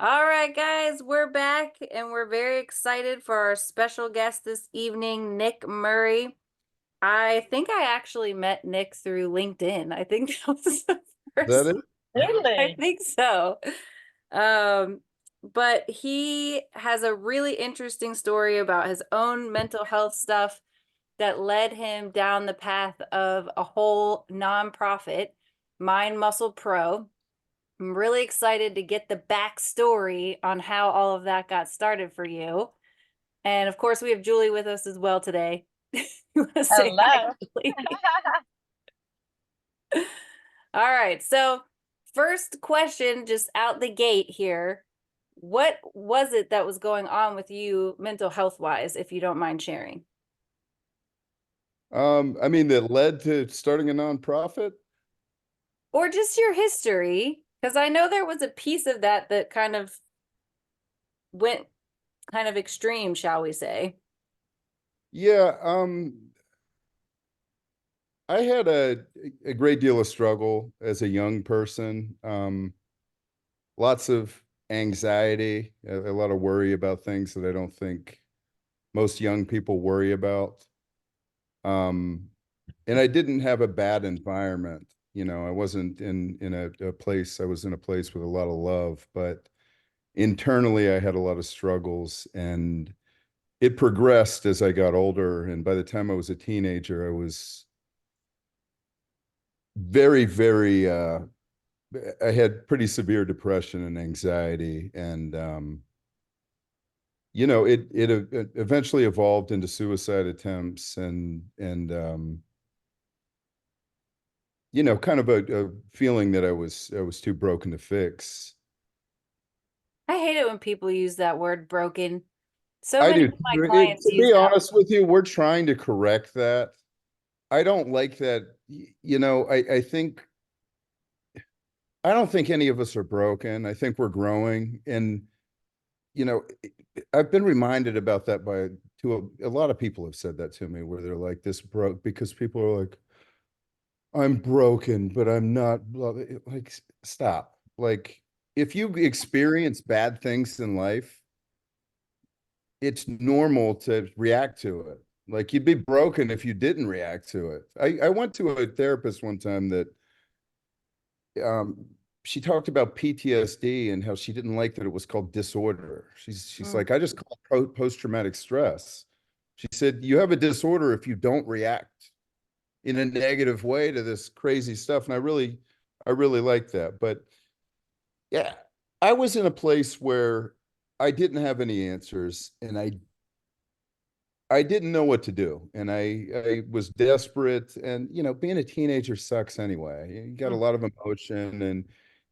All right, guys, we're back and we're very excited for our special guest this evening, Nick Murray. I think I actually met Nick through LinkedIn. I think that was the That first. is I Really? think so. Um, but he has a really interesting story about his own mental health stuff that led him down the path of a whole nonprofit, Mind Muscle Pro. I'm really excited to get the backstory on how all of that got started for you. And of course, we have Julie with us as well today. You want to say hi, Hello. Julie? All right. So, first question, just out the gate here. What was it that was going on with you mental health wise, if you don't mind sharing? I mean, that led to starting a nonprofit? Or just your history? Because I know there was a piece of that that kind of went kind of extreme, shall we say. Yeah, I had a great deal of struggle as a young person. Lots of anxiety, a lot of worry about things that I don't think most young people worry about. Um, and I didn't have a bad environment. I wasn't in a place, I was in a place with a lot of love, but internally I had a lot of struggles, and it progressed as I got older. And by the time I was a teenager, I was very, I had pretty severe depression and anxiety. And, it eventually evolved into suicide attempts and kind of a feeling that I was too broken to fix. I hate it when people use that word broken. So I many do. of my clients To use be that. honest with you, we're trying to correct that. I don't like that. I don't think any of us are broken. I think we're growing. And, you know, I've been reminded about that by a lot of people have said that to me, where they're like, this broke, because people are like, I'm broken, but I'm not like, stop. Like, if you experience bad things in life, it's normal to react to it. Like, you'd be broken if you didn't react to it. I went to a therapist one time that um she talked about PTSD and how she didn't like that it was called disorder. She's Mm. like, I just call it post-traumatic stress. She said, you have a disorder if you don't react in a negative way to this crazy stuff. And I really like that. But yeah, I was in a place where I didn't have any answers, and I didn't know what to do, and I was desperate. And being a teenager sucks anyway. You got a Mm. lot of emotion, and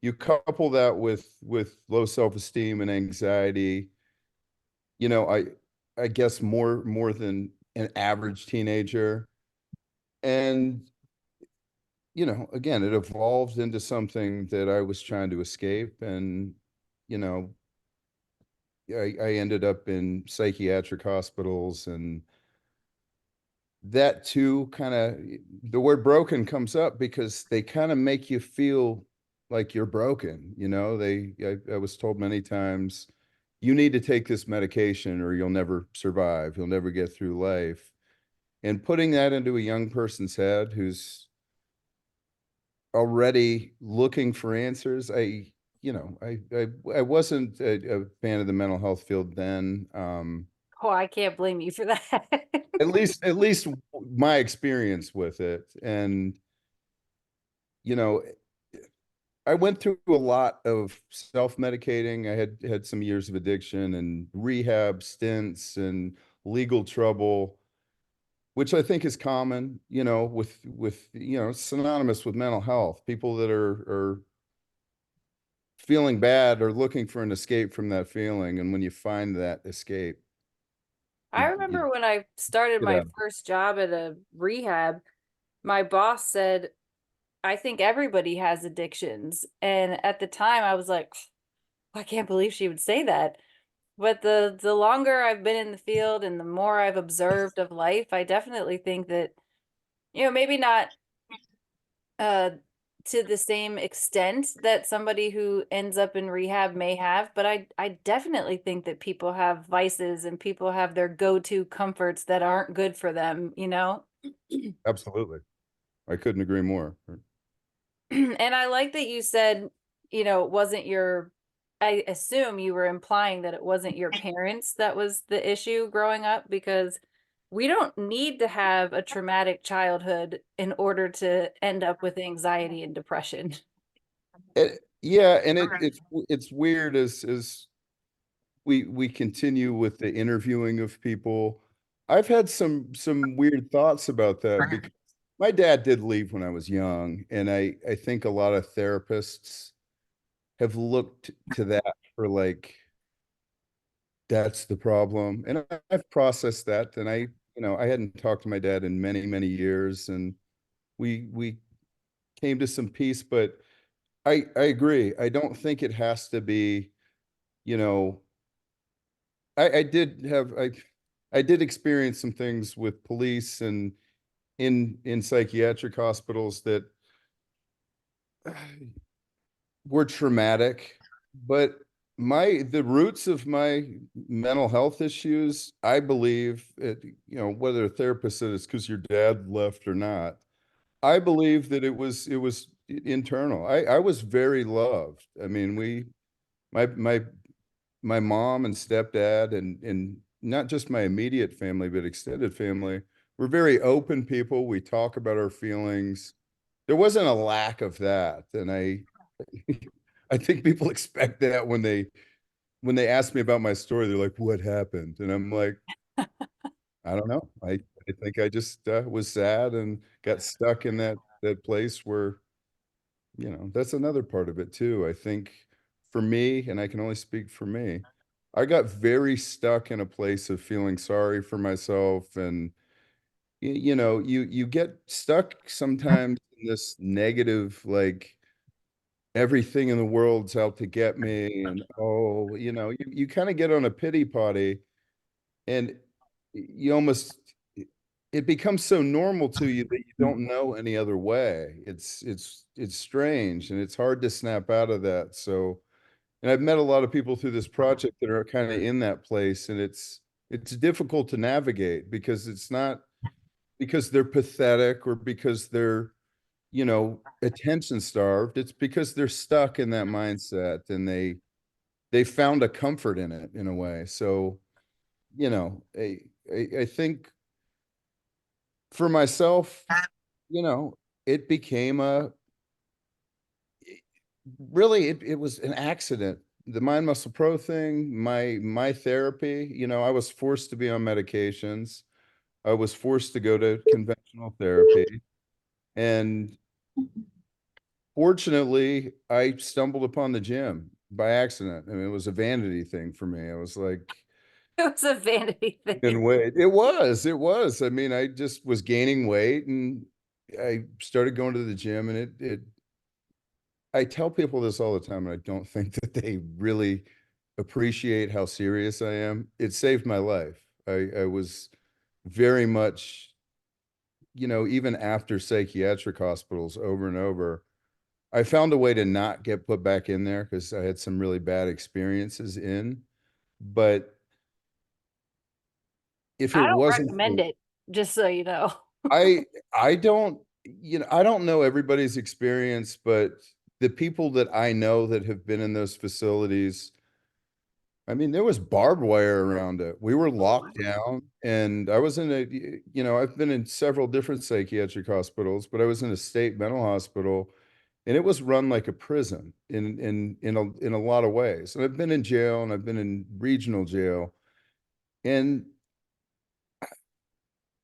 you couple that with low self-esteem and anxiety. I guess more than an average teenager. And again, it evolved into something that I was trying to escape. And you know, I ended up in psychiatric hospitals, and that too kind of, the word broken comes up because they kind of make you feel like you're broken. I was told many times, you need to take this medication or you'll never survive, you'll never get through life. And putting that into a young person's head who's already looking for answers, I wasn't a fan of the mental health field then. Oh, I can't blame you for that. At least my experience with it. And you know I went through a lot of self-medicating. I had some years of addiction and rehab stints and legal trouble, which I think is common, with synonymous with mental health. People that are feeling bad or looking for an escape from that feeling, and when you find that escape, I you remember when I started get my out. first job at a rehab, my boss said, I think everybody has addictions. And at the time, I was like, I can't believe she would say that. But the longer I've been in the field and the more I've observed of life, I definitely think that, maybe not uh to the same extent that somebody who ends up in rehab may have, but I definitely think that people have vices and people have their go-to comforts that aren't good for them, you know? Absolutely. I couldn't agree more. And I like that you said, it wasn't your, I assume you were implying that it wasn't your parents that was the issue growing up, because we don't need to have a traumatic childhood in order to end up with anxiety and depression. Yeah, and it's weird as we continue with the interviewing of people. I've had some weird thoughts about that because my dad did leave when I was young, and I think a lot of therapists have looked to that for like that's the problem. And I've processed that, and I hadn't talked to my dad in many years, and we came to some peace, but I agree. I don't think it has to be, you know, I did have I did experience some things with police and in psychiatric hospitals that were traumatic, but the roots of my mental health issues, I believe whether a therapist said it's because your dad left or not, I believe that it was internal. I was very loved. I mean, my mom and stepdad and not just my immediate family, but extended family, we're very open people. We talk about our feelings. There wasn't a lack of that. And I think people expect that when they ask me about my story, they're like, what happened? And I'm like, I don't know. I think I just was sad and got stuck in that place where, that's another part of it too. I think for me, and I can only speak for me, I got very stuck in a place of feeling sorry for myself. And you get stuck sometimes in this negative, like everything in the world's out to get me. And oh, you kind of get on a pity potty, and you almost it becomes so normal to you that you don't know any other way. It's strange, and it's hard to snap out of that. So, and I've met a lot of people through this project that are kind of in that place, and it's difficult to navigate because it's not because they're pathetic or because they're, attention starved. It's because they're stuck in that mindset, and they found a comfort in it in a way. So, I think for myself, you know, it became really it was an accident. The Mind Muscle Pro thing, my therapy, I was forced to be on medications. I was forced to go to conventional therapy. And fortunately, I stumbled upon the gym by accident. I mean, it was a vanity thing for me. I was like, It was a vanity thing. in weight. It was. I mean, I just was gaining weight, and I started going to the gym, and I tell people this all the time, and I don't think that they really appreciate how serious I am. It saved my life. I was very much, even after psychiatric hospitals over and over, I found a way to not get put back in there because I had some really bad experiences but if it I don't wasn't recommend for it, just so you know. I I don't know everybody's experience, but the people that I know that have been in those facilities, I mean, there was barbed wire around it. We were Oh, locked wow. down, and I was I've been in several different psychiatric hospitals, but I was in a state mental hospital, and it was run like a prison in a lot of ways. And I've been in jail, and I've been in regional jail, and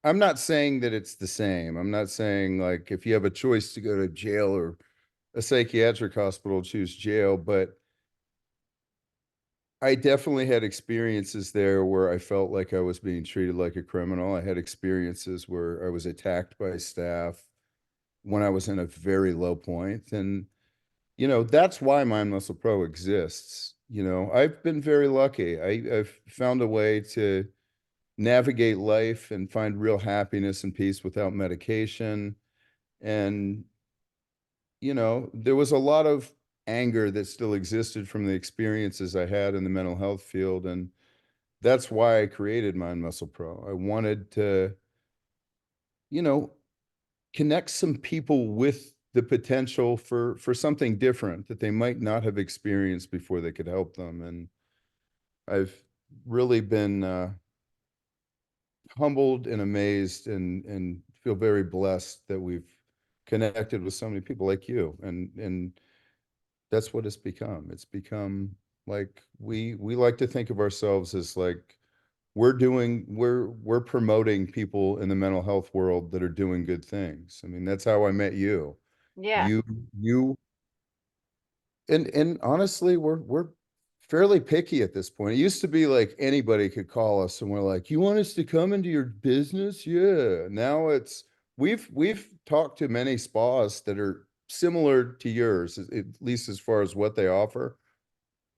I'm not saying that it's the same. I'm not saying like if you have a choice to go to jail or a psychiatric hospital, choose jail. But I definitely had experiences there where I felt like I was being treated like a criminal. I had experiences where I was attacked by staff when I was in a very low point. And, that's why Mind Muscle Pro exists. I've been very lucky. I've found a way to navigate life and find real happiness and peace without medication. And there was a lot of anger that still existed from the experiences I had in the mental health field. And that's why I created Mind Muscle Pro. I wanted to, you know, connect some people with the potential for something different that they might not have experienced before they could help them. And I've really been humbled and amazed and feel very blessed that we've connected with so many people like you. And that's what it's become. It's become like we like to think of ourselves as like we're promoting people in the mental health world that are doing good things. I mean, that's how I met you. Yeah. You you and honestly, we're fairly picky at this point. It used to be like anybody could call us and we're like, "You want us to come into your business?" Yeah. Now it's we've talked to many spas that are similar to yours, at least as far as what they offer.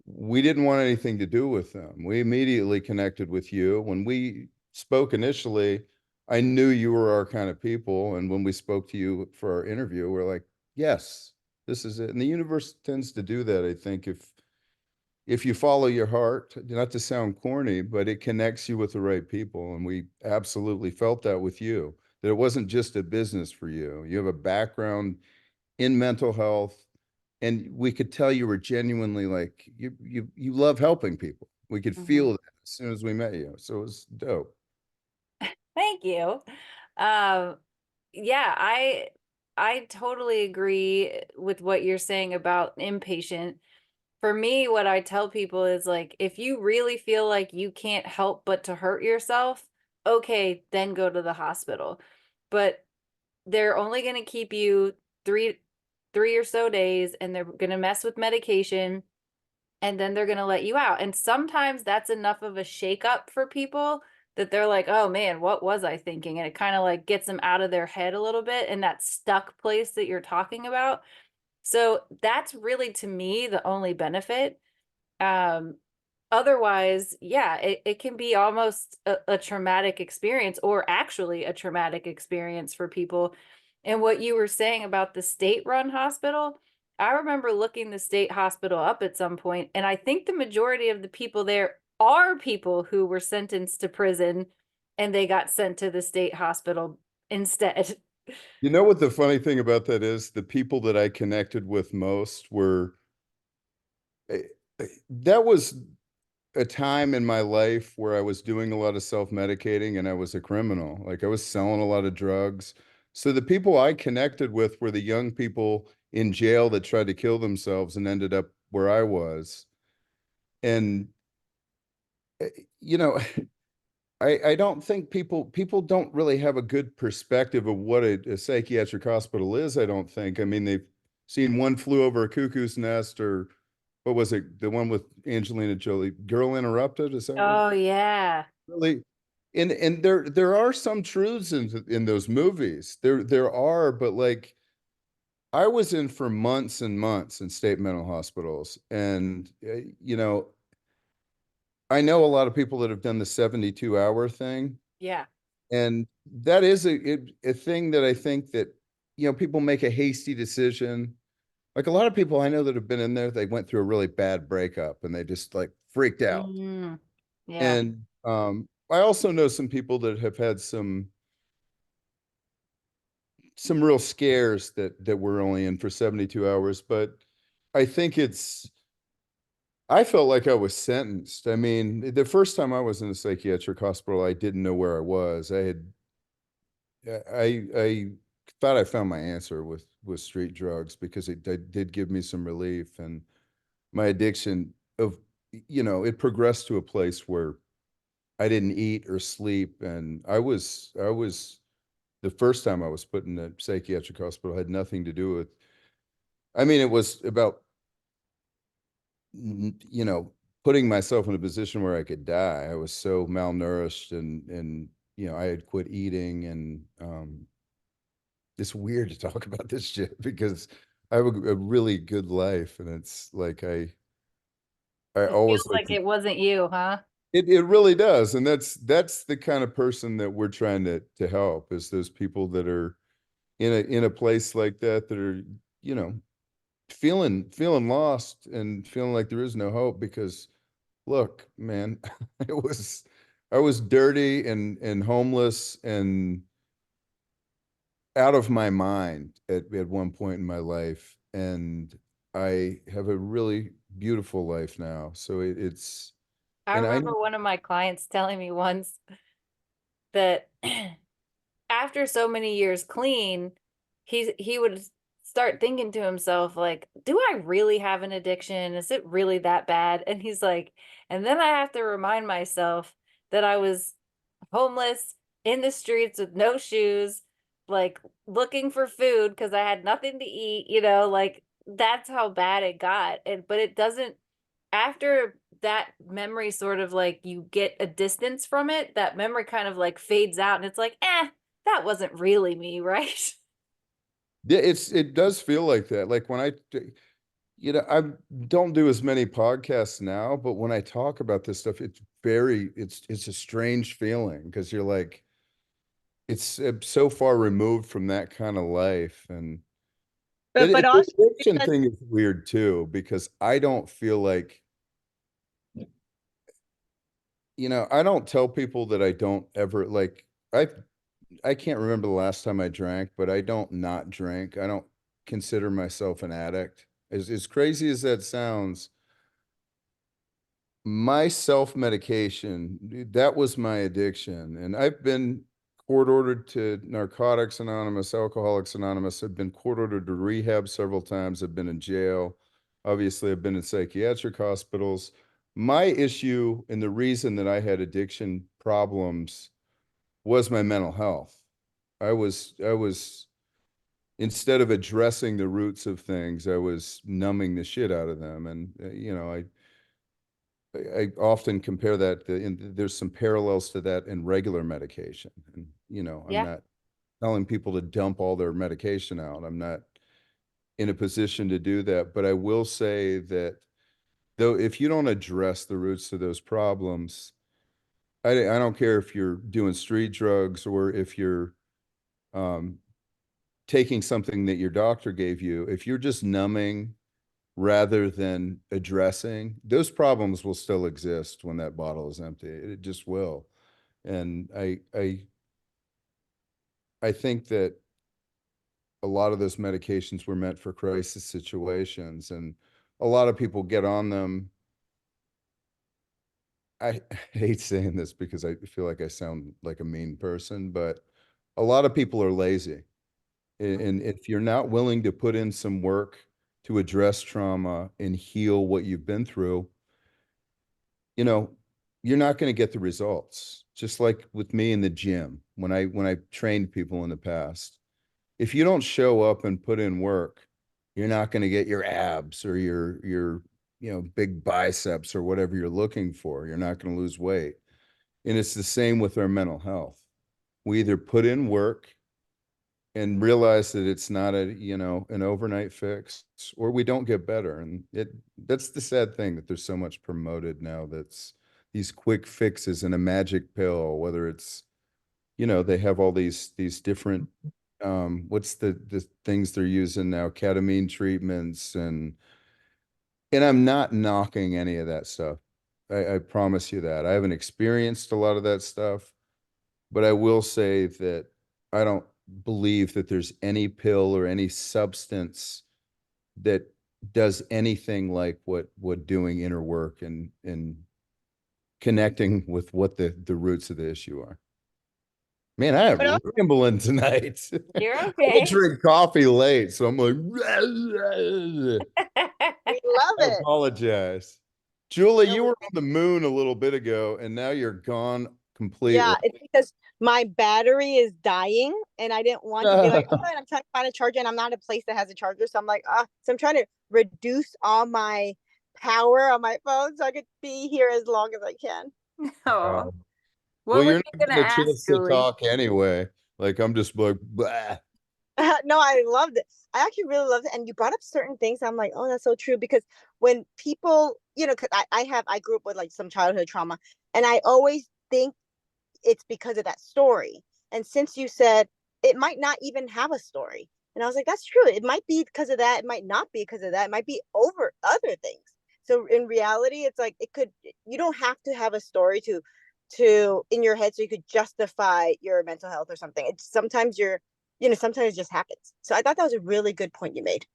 We didn't want anything to do with them. We immediately connected with you. When we spoke initially, I knew you were our kind of people. And when we spoke to you for our interview, we're like, yes, this is it. And the universe tends to do that, I think, if you follow your heart, not to sound corny, but it connects you with the right people. And we absolutely felt that with you, that it wasn't just a business for you. You have a background in mental health, and we could tell you were genuinely like you love helping people. We could Hmm. feel that as soon as we met you. So it was dope. Thank you. Um, yeah, I totally agree with what you're saying about impatient. For me, what I tell people is like, if you really feel like you can't help but to hurt yourself, okay, then go to the hospital. But they're only going to keep you three three or so days, and they're going to mess with medication, and then they're going to let you out. And sometimes that's enough of a shakeup for people that they're like, oh man, what was I thinking? And it kind of like gets them out of their head a little bit in that stuck place that you're talking about. So that's really, to me, the only benefit. Um, Otherwise, yeah, it can be almost a traumatic experience, or actually a traumatic experience for people. And what you were saying about the state-run hospital, I remember looking the state hospital up at some point, and I think the majority of the people there are people who were sentenced to prison and they got sent to the state hospital instead. You know what the funny thing about that is? The people that I connected with most were eh, that was a time in my life where I was doing a lot of self-medicating and I was a criminal. Like I was selling a lot of drugs. So the people I connected with were the young people in jail that tried to kill themselves and ended up where I was. And eh, you know, I don't think people don't really have a good perspective of what a psychiatric hospital is, I don't think. I mean, they've seen One Flew Over a Cuckoo's Nest, or what was it? The one with Angelina Jolie, Girl Interrupted, is that what Oh yeah. really? And there are some truths in those movies. There are, but like I was in for months and months in state mental hospitals, and I know a lot of people that have done the 72-hour thing. Yeah. And that is a thing that I think that, people make a hasty decision. Like a lot of people I know that have been in there, they went through a really bad breakup and they just like freaked out. Mm, yeah. And I also know some people that have had some real scares that were only in for 72 hours. But I think I felt like I was sentenced. I mean, the first time I was in a psychiatric hospital, I didn't know where I was. I thought I found my answer with street drugs because it did give me some relief, and my addiction of it progressed to a place where I didn't eat or sleep, and I was the first time I was put in a psychiatric hospital had nothing to do with. I mean, it was about you know putting myself in a position where I could die. I was so malnourished, and I had quit eating, and it's weird to talk about this shit because I have a really good life, and it's like I It always feels like like to. it wasn't you, huh? It really does, and that's the kind of person that we're trying to help is those people that are in a place like that that are you know, feeling lost and feeling like there is no hope because look, man, it was I was dirty and homeless and out of my mind at one point in my life. And I have a really beautiful life now. So it's I and I remember know one of my clients telling me once that after so many years clean, he would start thinking to himself like, "Do I really have an addiction? Is it really that bad?" And he's like, and then I have to remind myself that I was homeless in the streets with no shoes, like looking for food because I had nothing to eat, like that's how bad it got. And but it doesn't after that memory sort of like you get a distance from it, that memory kind of like fades out and it's like, that wasn't really me, right? yeah, it does feel like that. Like when I don't do as many podcasts now, but when I talk about this stuff, it's a strange feeling because you're like, it's so far removed from that kind of life. And But the also addiction because thing is weird too, because I don't feel like, I don't tell people that I don't ever like, I can't remember the last time I drank, but I don't not drink. I don't consider myself an addict. As crazy as that sounds, my self-medication, that was my addiction. And I've been court ordered to Narcotics Anonymous, Alcoholics Anonymous. I've been court ordered to rehab several times. I've been in jail. Obviously, I've been in psychiatric hospitals. My issue and the reason that I had addiction problems was my mental health. I was instead of addressing the roots of things, I was numbing the shit out of them. And I often compare that there's some parallels to that in regular medication. And I'm Yeah. not telling people to dump all their medication out. I'm not in a position to do that, but I will say that though if you don't address the roots of those problems, I don't care if you're doing street drugs or if you're um, taking something that your doctor gave you, if you're just numbing rather than addressing, those problems will still exist when that bottle is empty. It just will. And I think that a lot of those medications were meant for crisis situations, and a lot of people get on them. I hate saying this because I feel like I sound like a mean person, but a lot of people are lazy. And if you're not willing to put in some work to address trauma and heal what you've been through, you know, you're not going to get the results. Just like with me in the gym, when I trained people in the past, if you don't show up and put in work, you're not going to get your abs or your big biceps or whatever you're looking for. You're not going to lose weight. And it's the same with our mental health. We either put in work and realize that it's not an overnight fix, or we don't get better. And that's the sad thing, that there's so much promoted now that's these quick fixes and a magic pill, whether it's they have all these different what's the things they're using now, ketamine treatments, and I'm not knocking any of that stuff. I promise you that I haven't experienced a lot of that stuff. But I will say that I don't believe that there's any pill or any substance that does anything like what doing inner work and connecting with what the roots of the issue are. Man, I but am rambling tonight. You're I okay. drink coffee late, so I'm like, we love I it. apologize. Julie, No, you we were on the moon a little bit ago, and now you're gone completely. Yeah, it's because my battery is dying and I didn't want to be like, oh, and I'm trying to find a charger and I'm not in a place that has a charger. So I'm like, so I'm trying to reduce all my power on my phone so I could be here as long as I can. Oh, Wow. Well, what were you're you not gonna getting a ask, chance to Julie? talk anyway. Like I'm just like, blah. No, I loved it. I actually really loved it. And you brought up certain things. I'm like, oh, that's so true. Because when people, cause I grew up with like some childhood trauma and I always think it's because of that story. And since you said it might not even have a story, And I was like, that's true. It might be because of that. It might not be because of that. It might be over other things. So in reality, it's like it could, you don't have to have a story to in your head so you could justify your mental health or something. It's sometimes sometimes it just happens. So I thought that was a really good point you made.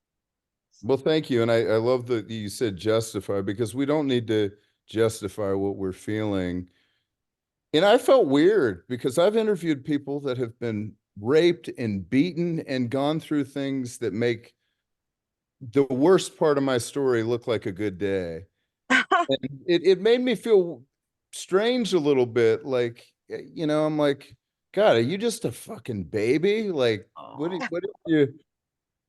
Well, thank you. And I love that you said justify, because we don't need to justify what we're feeling. And I felt weird because I've interviewed people that have been raped and beaten and gone through things that make the worst part of my story look like a good day. And it made me feel strange a little bit. Like, I'm like, God, are you just a fucking baby? Like, Oh. what did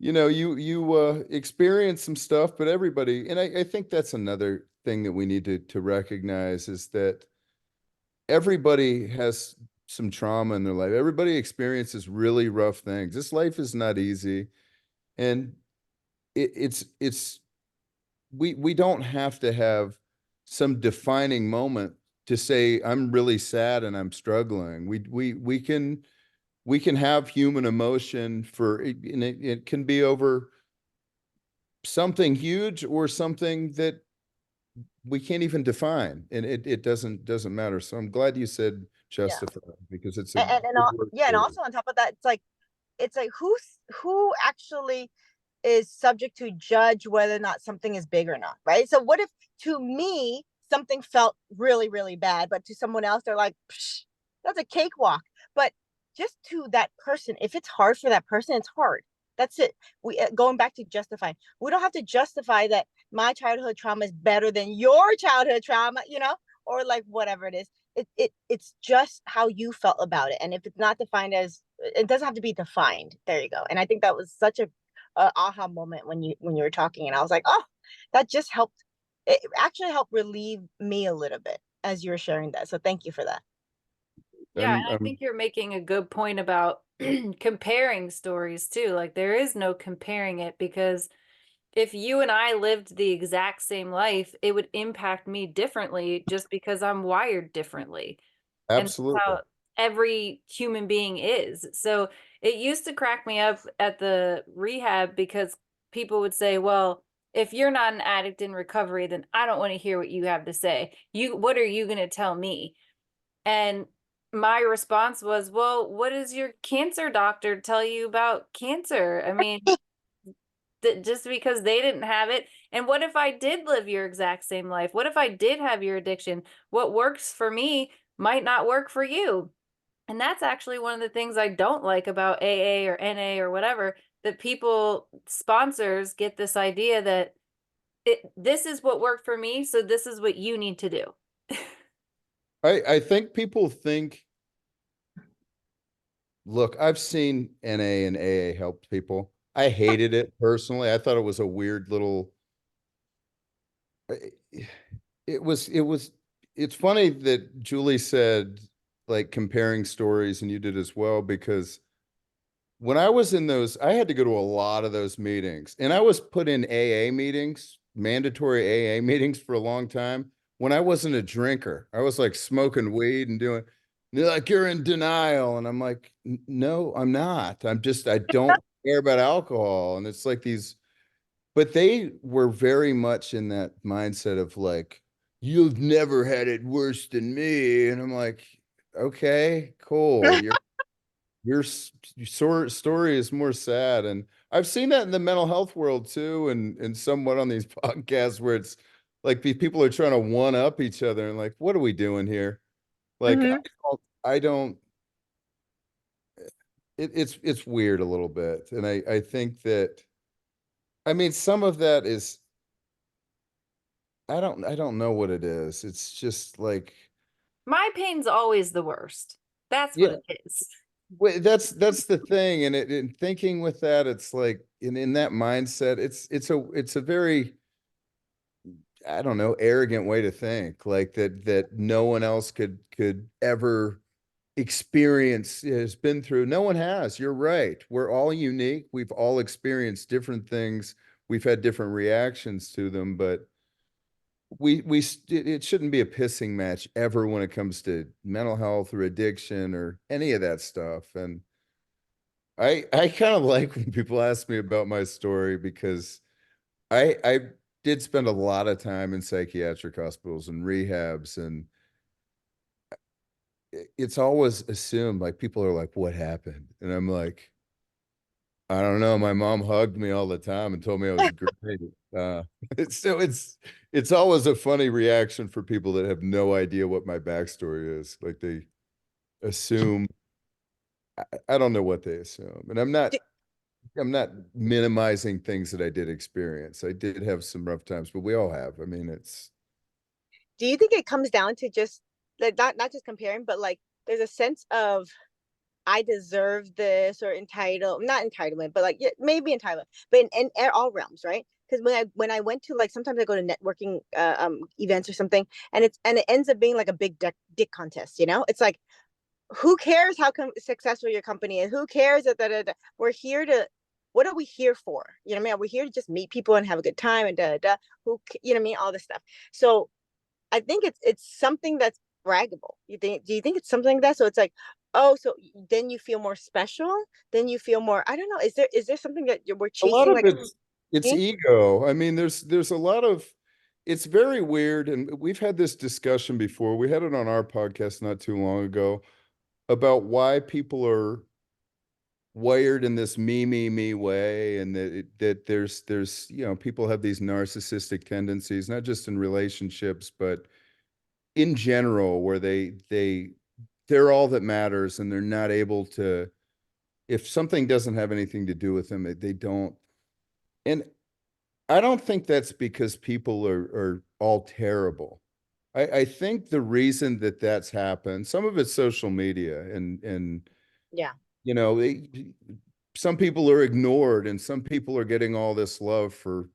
you experience some stuff, but everybody, and I think that's another thing that we need to recognize, is that everybody has some trauma in their life. Everybody experiences really rough things. This life is not easy. And it's we don't have to have some defining moment to say I'm really sad and I'm struggling. We can have human emotion and it can be over something huge or something that we can't even define, and it doesn't matter. So I'm glad you said Yeah. justify, because it's a And good word yeah, and for it. also on top of that, it's like who actually is subject to judge whether or not something is big or not, right? So what if to me something felt really, really bad, but to someone else they're like, Psh, that's a cakewalk. But just to that person, if it's hard for that person, it's hard. That's it. We going back to justifying. We don't have to justify that my childhood trauma is better than your childhood trauma, or like whatever it is. It's just how you felt about it, and if it's not defined as, it doesn't have to be defined. There you go. And I think that was such a aha moment when you were talking, and I was like, oh, that just helped. It actually helped relieve me a little bit as you were sharing that. So thank you for that. Yeah, and I I'm think you're making a good point about comparing stories too. Like there is no comparing it, because if you and I lived the exact same life, it would impact me differently just because I'm wired differently. And that's absolutely. how every human being is. So it used to crack me up at the rehab because people would say, well, if you're not an addict in recovery, then I don't want to hear what you have to say. What are you going to tell me? And my response was, well, what does your cancer doctor tell you about cancer? I mean, just because they didn't have it. And what if I did live your exact same life? What if I did have your addiction? What works for me might not work for you. And that's actually one of the things I don't like about AA or NA or whatever, that people, sponsors, get this idea that this is what worked for me, so this is what you need to do. I think people think, look, I've seen NA and AA help people. I hated it personally. I thought it was a weird little, it was it's funny that Julie said, like, comparing stories, and you did as well, because when I was in those, I had to go to a lot of those meetings, and I was put in AA meetings, mandatory AA meetings, for a long time when I wasn't a drinker. I was like smoking weed and doing, they're like, you're in denial. And I'm like, No, I'm not. I don't care about alcohol. And it's like these, but they were very much in that mindset of like, you've never had it worse than me. And I'm like, okay, cool. Your story is more sad. And I've seen that in the mental health world too, and somewhat on these podcasts, where it's like these people are trying to one up each other, and like, what are we doing here? Like, Mm-hmm. I don't it's weird a little bit. And I think that, I mean, some of that is, I don't know what it is. It's just like, My pain's always the worst. That's what yeah, it is. that's the thing. And in thinking with that, it's like in that mindset, it's a very, I don't know, arrogant way to think, like that no one else could ever experience, has been through. No one has. You're right. We're all unique. We've all experienced different things. We've had different reactions to them, but it shouldn't be a pissing match ever when it comes to mental health or addiction or any of that stuff. And I kind of like when people ask me about my story because I did spend a lot of time in psychiatric hospitals and rehabs, and it's always assumed like people are like, what happened? And I'm like, I don't know. My mom hugged me all the time and told me I was great. Uh, so it's always a funny reaction for people that have no idea what my backstory is. Like they assume I don't know what they assume. And Do, I'm not minimizing things that I did experience. I did have some rough times, but we all have. I mean, it's do you think it comes down to just like not just comparing, but like there's a sense of I deserve this or entitled, not entitlement, but like yeah, maybe entitlement, but in all realms, right? Because when I went to like sometimes I go to networking events or something, and it ends up being like a big dick contest, you know? It's like who cares how successful your company is? Who cares that we're here to what are we here for? You know what I mean? Are we here to just meet people and have a good time and who you know what I mean? All this stuff. So I think it's something that's braggable. Do you think it's something like that? So it's like, oh, so then you feel more special, then you feel more, I don't know. Is there something that we're a lot chasing of like it's ego. I mean, there's a lot of it's very weird, and we've had this discussion before. We had it on our podcast not too long ago about why people are wired in this me way, and that there's people have these narcissistic tendencies, not just in relationships, but in general, where they're all that matters, and they're not able to, if something doesn't have anything to do with them, they don't. And I don't think that's because people are all terrible. I think the reason that that's happened, some of it's social media, and yeah. you know, some people are ignored, and some people are getting all this love for,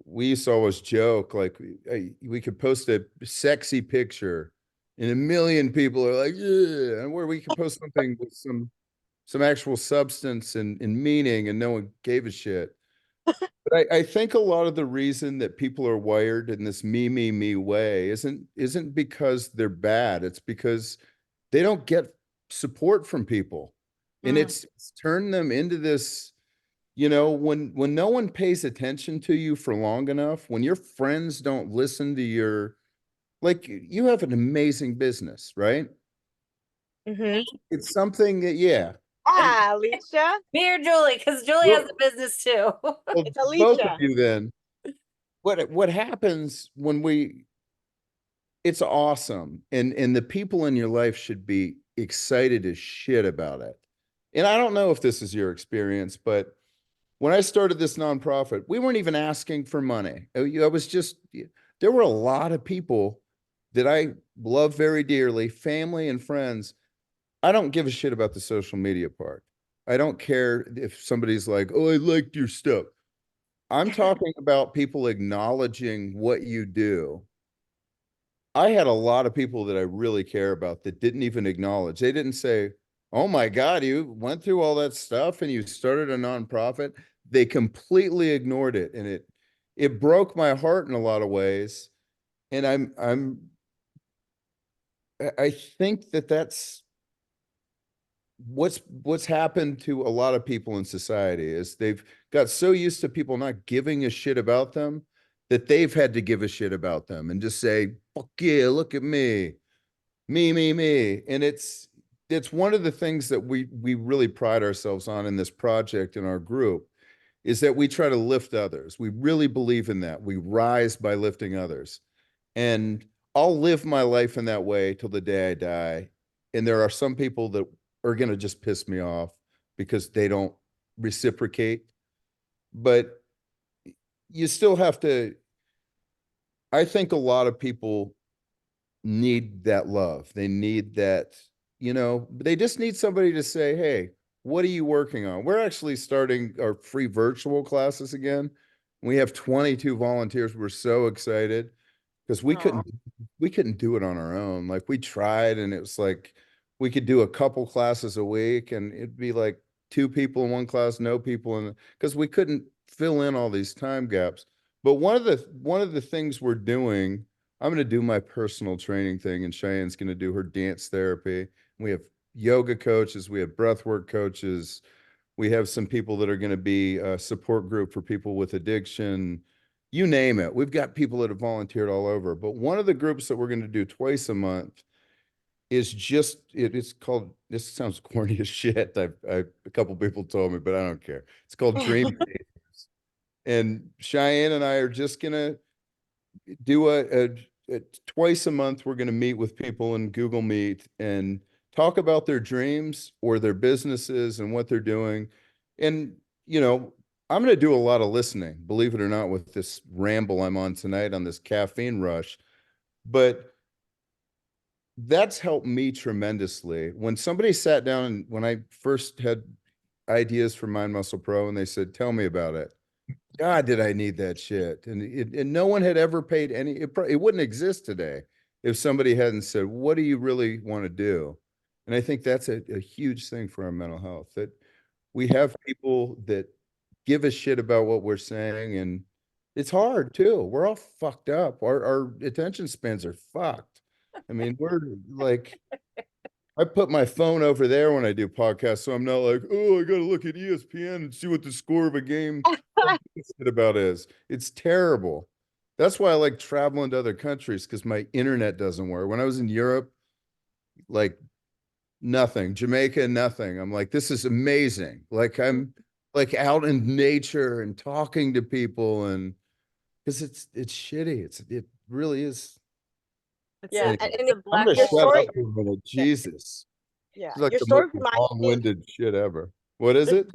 we used to always joke like, hey, we could post a sexy picture and a million people are like, yeah, and where we could post something with some actual substance and meaning, and no one gave a shit. But I think a lot of the reason that people are wired in this me way isn't because they're bad. It's because they don't get support from people. And Mm, it's turned them into this, when no one pays attention to you for long enough, when your friends don't listen to your, like, you have an amazing business, right? mm-hmm. It's something that, yeah. And Ah, Alicia. Me or Julie, because Julie has well, a business too. well, It's both of Alicia. you then. What happens when it's awesome, and the people in your life should be excited as shit about it. And I don't know if this is your experience, but when I started this nonprofit, we weren't even asking for money. I was just, there were a lot of people that I love very dearly, family and friends. I don't give a shit about the social media part. I don't care if somebody's like, oh, I liked your stuff. I'm talking about people acknowledging what you do. I had a lot of people that I really care about that didn't even acknowledge. They didn't say, "Oh my God, you went through all that stuff and you started a nonprofit." They completely ignored it, and it broke my heart in a lot of ways. And I think that that's what's happened to a lot of people in society is they've got so used to people not giving a shit about them that they've had to give a shit about them and just say, "Fuck yeah, look at me." And it's one of the things that we really pride ourselves on in this project in our group is that we try to lift others. We really believe in that. We rise by lifting others. And I'll live my life in that way till the day I die. And there are some people that are going to just piss me off because they don't reciprocate. But you still have to, I think a lot of people need that love. They need that, they just need somebody to say, hey, what are you working on? We're actually starting our free virtual classes again. We have 22 volunteers. We're so excited because Oh, we couldn't do it on our own. Like we tried, and it was like we could do a couple classes a week, and it'd be like two people in one class, no people in, because we couldn't fill in all these time gaps. But one of the things we're doing, I'm going to do my personal training thing, and Cheyenne's going to do her dance therapy. We have yoga coaches, we have breathwork coaches, we have some people that are going to be a support group for people with addiction. You name it. We've got people that have volunteered all over. But one of the groups that we're going to do twice a month is just it's called, this sounds corny as shit. A couple people told me, but I don't care. It's called Dream Chasers. And Cheyenne and I are just gonna do a twice a month. We're gonna meet with people in Google Meet and talk about their dreams or their businesses and what they're doing. And you know, I'm gonna do a lot of listening, believe it or not, with this ramble I'm on tonight on this caffeine rush. But that's helped me tremendously. When somebody sat down and when I first had ideas for Mind Muscle Pro and they said, "Tell me about it." God, did I need that shit? And no one had ever paid any, it wouldn't exist today if somebody hadn't said, "What do you really want to do?" And I think that's a huge thing for our mental health, that we have people that give a shit about what we're saying. And it's hard too. We're all fucked up. Our attention spans are fucked. I mean, we're like, I put my phone over there when I do podcasts, so I'm not like, oh, I gotta look at ESPN and see what the score of a game about is. It's terrible. That's why I like traveling to other countries, because my internet doesn't work. When I was in Europe, like nothing, Jamaica, nothing. I'm like, this is amazing. Like I'm like out in nature and talking to people, and because it's shitty. It really is. Yeah, Anyway, and It's a I'm black gonna your shut hole. story, up for a minute. yeah, Jesus. yeah, It's like your the most story reminds me of, long-winded shit ever. What is it?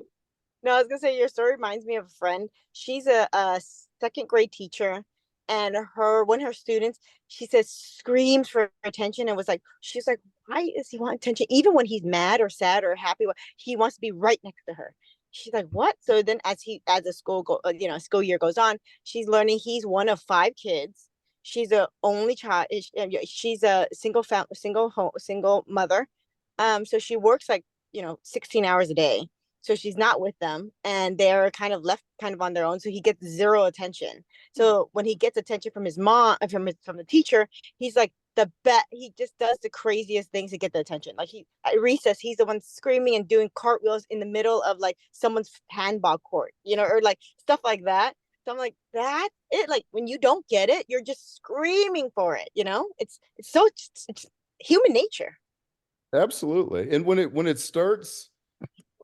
no, I was gonna say your story reminds me of a friend. She's a second grade teacher, and her one of her students, she says, screams for attention and was like, she's like, why does he want attention? Even when he's mad or sad or happy, he wants to be right next to her. She's like, what? So then, as the school year goes on, she's learning he's one of five kids. She's a only child. She's a single mother. So she works like 16 hours a day, so she's not with them and they're kind of left kind of on their own, so he gets zero attention. So when he gets attention from his mom, from the teacher, he's like the bet he just does the craziest things to get the attention. Like he at recess, he's the one screaming and doing cartwheels in the middle of like someone's handball court, or like stuff like that. So I'm like, that it, like when you don't get it, you're just screaming for it. It's human nature. Absolutely. And when it starts,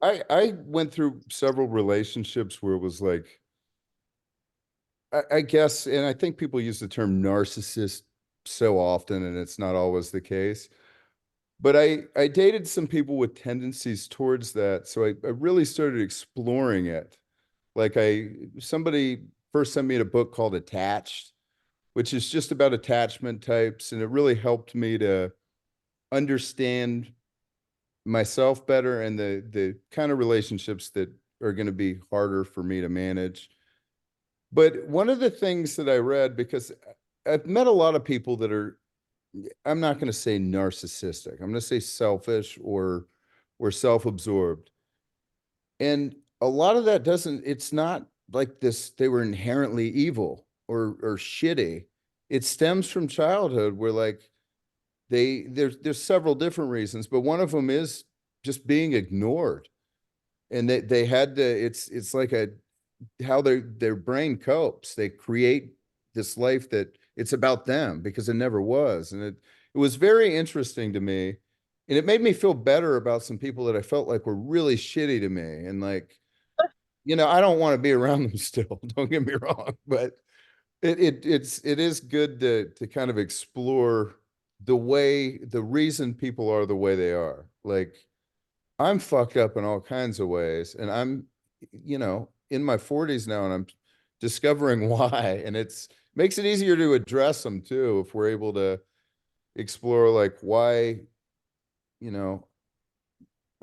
I went through several relationships where it was like, I guess, and I think people use the term narcissist so often, and it's not always the case. But I dated some people with tendencies towards that. So I really started exploring it. Like somebody first sent me a book called Attached, which is just about attachment types. And it really helped me to understand myself better and the kind of relationships that are going to be harder for me to manage. But one of the things that I read, because I've met a lot of people that are, I'm not going to say narcissistic, I'm going to say selfish or self-absorbed. And a lot of that doesn't, it's not like this, they were inherently evil or shitty. It stems from childhood where like there's several different reasons, but one of them is just being ignored. And they had to, it's like how their brain copes. They create this life that it's about them because it never was. And it was very interesting to me. And it made me feel better about some people that I felt like were really shitty to me. And like, I don't want to be around them still, don't get me wrong, but it is good to kind of explore the reason people are the way they are. Like I'm fucked up in all kinds of ways, and I'm, in my 40s now, and I'm discovering why. And it's makes it easier to address them too if we're able to explore like why, you know,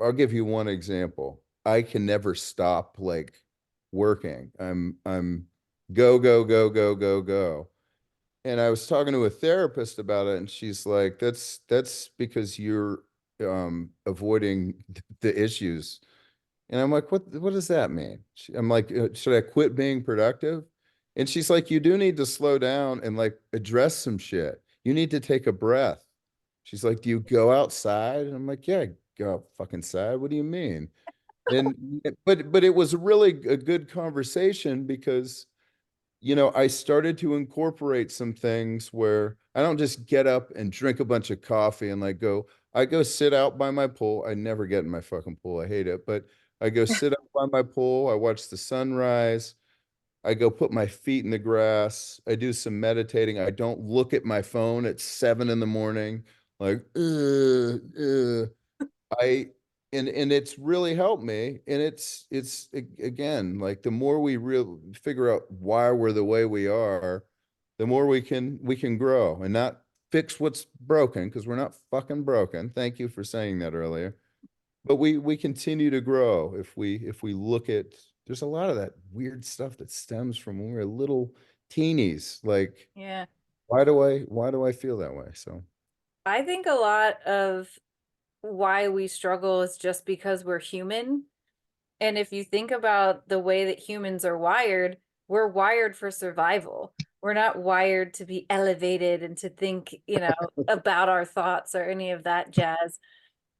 I'll give you one example. I can never stop like working. I'm go, go, go, go, go, go. And I was talking to a therapist about it, and she's like, that's because you're avoiding the issues. And I'm like, what does that mean? I'm like, should I quit being productive? And she's like, you do need to slow down and like address some shit. You need to take a breath. She's like, do you go outside? And I'm like, yeah, oh, fucking sad. What do you mean? And but it was really a good conversation because I started to incorporate some things where I don't just get up and drink a bunch of coffee and like go. I go sit out by my pool. I never get in my fucking pool. I hate it, but I go sit out by my pool. I watch the sunrise. I go put my feet in the grass. I do some meditating. I don't look at my phone at 7 in the morning. Like, I and it's really helped me. And again, like the more we real figure out why we're the way we are, the more we can grow and not fix what's broken because we're not fucking broken. Thank you for saying that earlier. But we continue to grow if we look at there's a lot of that weird stuff that stems from when we were little teenies. Like, Yeah. why do I feel that way? So I think a lot of why we struggle is just because we're human. And if you think about the way that humans are wired, we're wired for survival. We're not wired to be elevated and to think, about our thoughts or any of that jazz.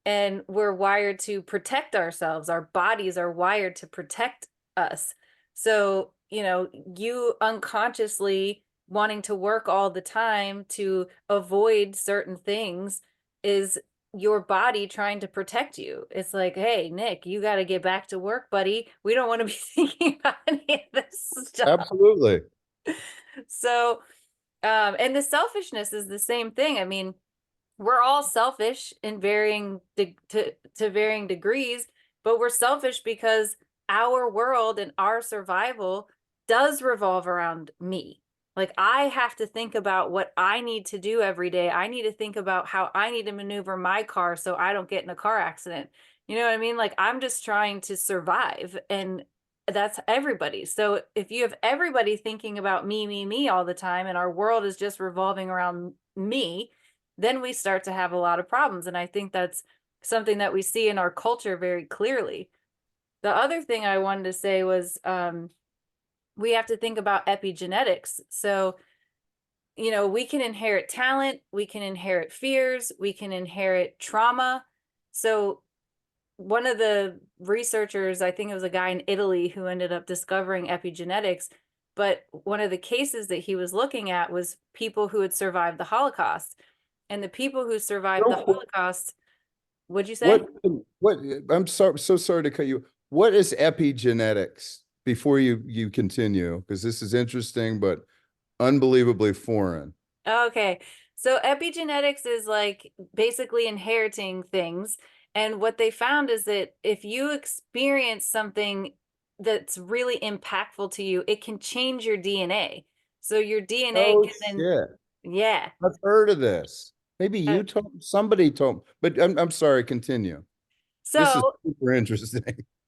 And we're wired to protect ourselves. Our bodies are wired to protect us. So, you unconsciously wanting to work all the time to avoid certain things is your body trying to protect you. It's like, hey, Nick, you got to get back to work, buddy. We don't want to be thinking about any of this stuff. absolutely. So, and the selfishness is the same thing. I mean, we're all selfish in to varying degrees, but we're selfish because our world and our survival does revolve around me. Like I have to think about what I need to do every day. I need to think about how I need to maneuver my car so I don't get in a car accident. You know what I mean? Like I'm just trying to survive, and that's everybody. So if you have everybody thinking about me all the time and our world is just revolving around me, then we start to have a lot of problems. And I think that's something that we see in our culture very clearly. The other thing I wanted to say was we have to think about epigenetics. So, we can inherit talent, we can inherit fears, we can inherit trauma. So, one of the researchers, I think it was a guy in Italy who ended up discovering epigenetics. But one of the cases that he was looking at was people who had survived the Holocaust. And the people who survived the Holocaust, would you say? What I'm so sorry to cut you. What is epigenetics before you continue? Because this is interesting, but unbelievably foreign. Okay. So epigenetics is like basically inheriting things. And what they found is that if you experience something that's really impactful to you, it can change your DNA. So your DNA Oh can then, shit. yeah. I've heard of this. Maybe Uh, you told somebody told, but I'm sorry, continue. This is So super interesting.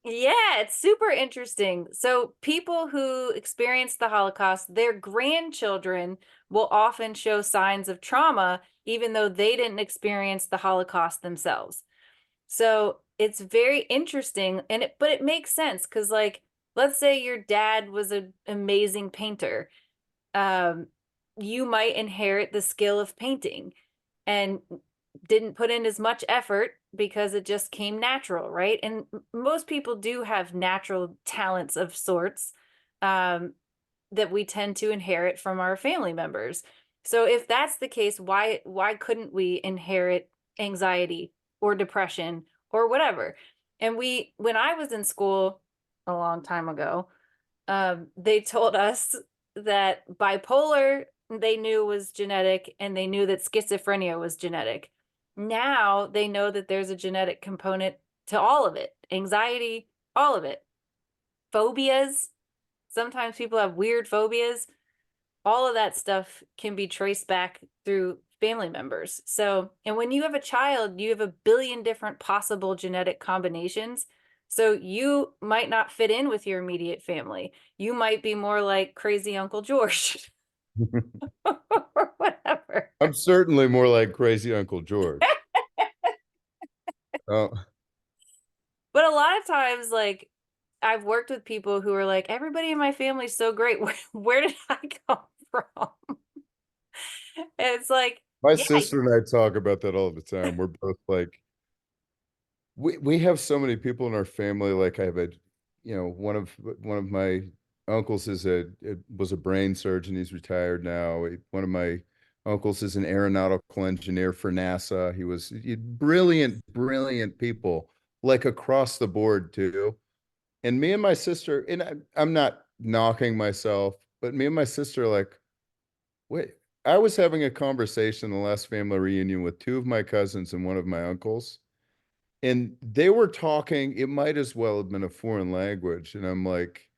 yeah, it's super interesting. So, people who experienced the Holocaust, their grandchildren will often show signs of trauma, even though they didn't experience the Holocaust themselves. So, it's very interesting, but it makes sense because, like, let's say your dad was an amazing painter, um, you might inherit the skill of painting and didn't put in as much effort because it just came natural, right? And most people do have natural talents of sorts um, that we tend to inherit from our family members. So if that's the case, why couldn't we inherit anxiety or depression or whatever? And when I was in school a long time ago, they told us that bipolar they knew was genetic and they knew that schizophrenia was genetic. Now they know that there's a genetic component to all of it, anxiety, all of it, phobias. Sometimes people have weird phobias. All of that stuff can be traced back through family members. So, and when you have a child, you have a billion different possible genetic combinations. So you might not fit in with your immediate family. You might be more like crazy Uncle George or whatever. I'm certainly more like crazy Uncle George. Oh, But a lot of times, like, I've worked with people who are like, everybody in my family is so great. Where did I come from? And it's like, my yeah, sister and I talk about that all the time. We're both like, we have so many people in our family. Like I have a, one of my uncles was a brain surgeon. He's retired now. One of my uncles is an aeronautical engineer for NASA. Brilliant, brilliant people, like across the board too. And me and my sister, and I'm not knocking myself, but me and my sister are like, wait, I was having a conversation in the last family reunion with two of my cousins and one of my uncles, and they were talking, it might as well have been a foreign language. And I'm like,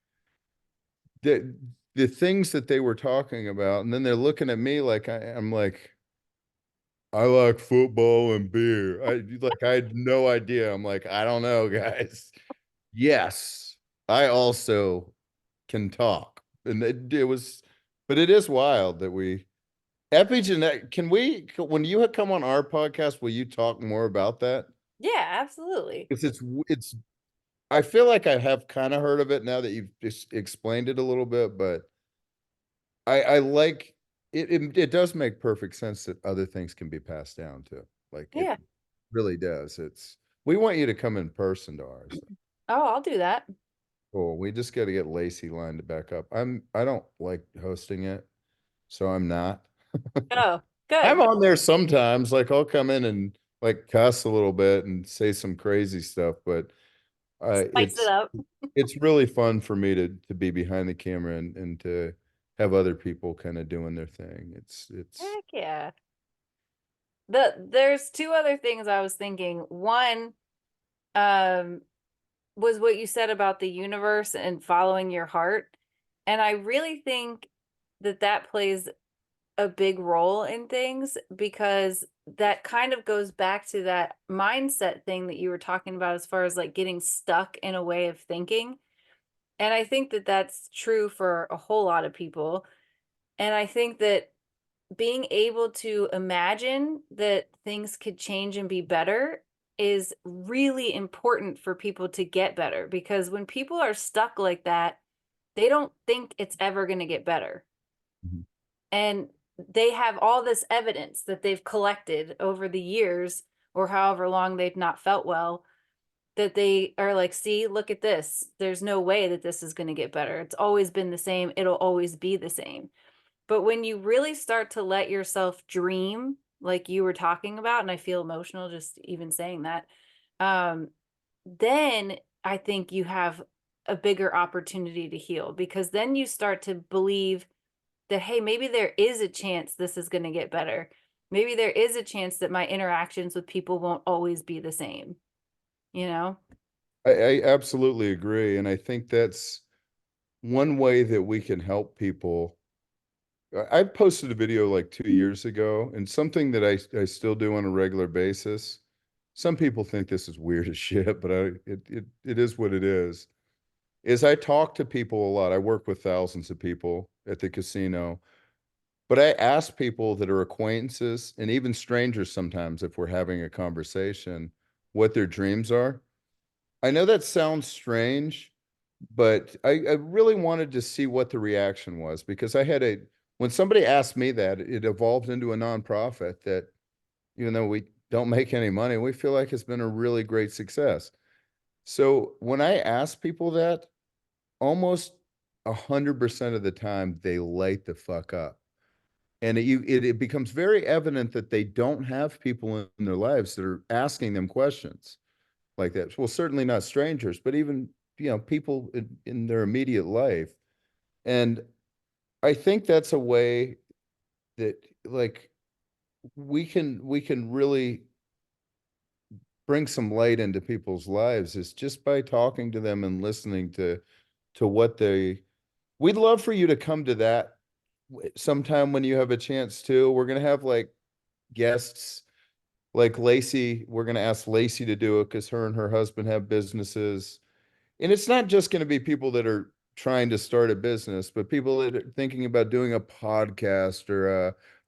the things that they were talking about, and then they're looking at me like I'm like, I like football and beer. I had no idea. I'm like, I don't know, guys. Yes, I also can talk. And it was, but it is wild that epigenetic, when you come on our podcast, will you talk more about that? Yeah, absolutely. Because I feel like I have kind of heard of it now that you've just explained it a little bit, but I like it, it does make perfect sense that other things can be passed down too. Like it Yeah. really does. We want you to come in person to ours. Oh, I'll do that. Cool. We just got to get Lacey lined to back up. I don't like hosting it, so I'm not. Oh, I'm good. on there sometimes. Like I'll come in and like cuss a little bit and say some crazy stuff, but Spice it up. it's really fun for me to be behind the camera and to have other people kind of doing their thing. It's Heck yeah. There's two other things I was thinking. One, um, was what you said about the universe and following your heart. And I really think that that plays a big role in things because that kind of goes back to that mindset thing that you were talking about as far as like getting stuck in a way of thinking. And I think that that's true for a whole lot of people. And I think that being able to imagine that things could change and be better is really important for people to get better because when people are stuck like that, they don't think it's ever going to get better. Mhm. And they have all this evidence that they've collected over the years or however long they've not felt well that they are like, see, look at this. There's no way that this is going to get better. It's always been the same. It'll always be the same. But when you really start to let yourself dream, like you were talking about, and I feel emotional just even saying that, um, then I think you have a bigger opportunity to heal because then you start to believe that, hey, maybe there is a chance this is going to get better. Maybe there is a chance that my interactions with people won't always be the same, you know? I absolutely agree, and I think that's one way that we can help people. I posted a video like 2 years ago, and something that I still do on a regular basis. Some people think this is weird as shit, but it is what it is. Is I talk to people a lot. I work with thousands of people at the casino, but I ask people that are acquaintances and even strangers sometimes if we're having a conversation what their dreams are. I know that sounds strange, but I really wanted to see what the reaction was because when somebody asked me that, it evolved into a nonprofit that, even though we don't make any money, we feel like it's been a really great success. So when I ask people that, almost 100% of the time they light the fuck up. And it becomes very evident that they don't have people in their lives that are asking them questions like that. Well, certainly not strangers, but even, people in their immediate life. And I think that's a way that like we can really bring some light into people's lives is just by talking to them and listening to what we'd love for you to come to that sometime when you have a chance to. We're going to have like guests like Lacey. We're going to ask Lacey to do it because her and her husband have businesses. And it's not just going to be people that are trying to start a business, but people that are thinking about doing a podcast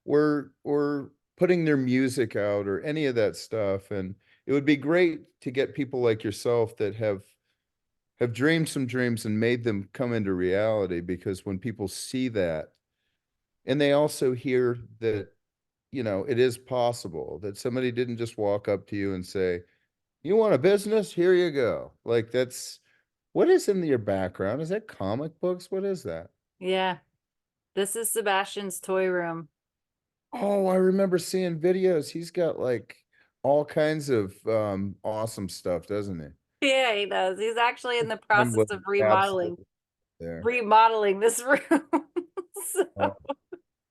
or putting their music out or any of that stuff. And it would be great to get people like yourself that have dreamed some dreams and made them come into reality, because when people see that and they also hear that, it is possible that somebody didn't just walk up to you and say, You want a business? Here you go. Like that's what is in your background? Is that comic books? What is that? Yeah. This is Sebastian's toy room. Oh, I remember seeing videos. He's got like all kinds of awesome stuff, doesn't he? Yeah, he does. He's actually in the Mine process was of absolutely there. remodeling this room. Oh, So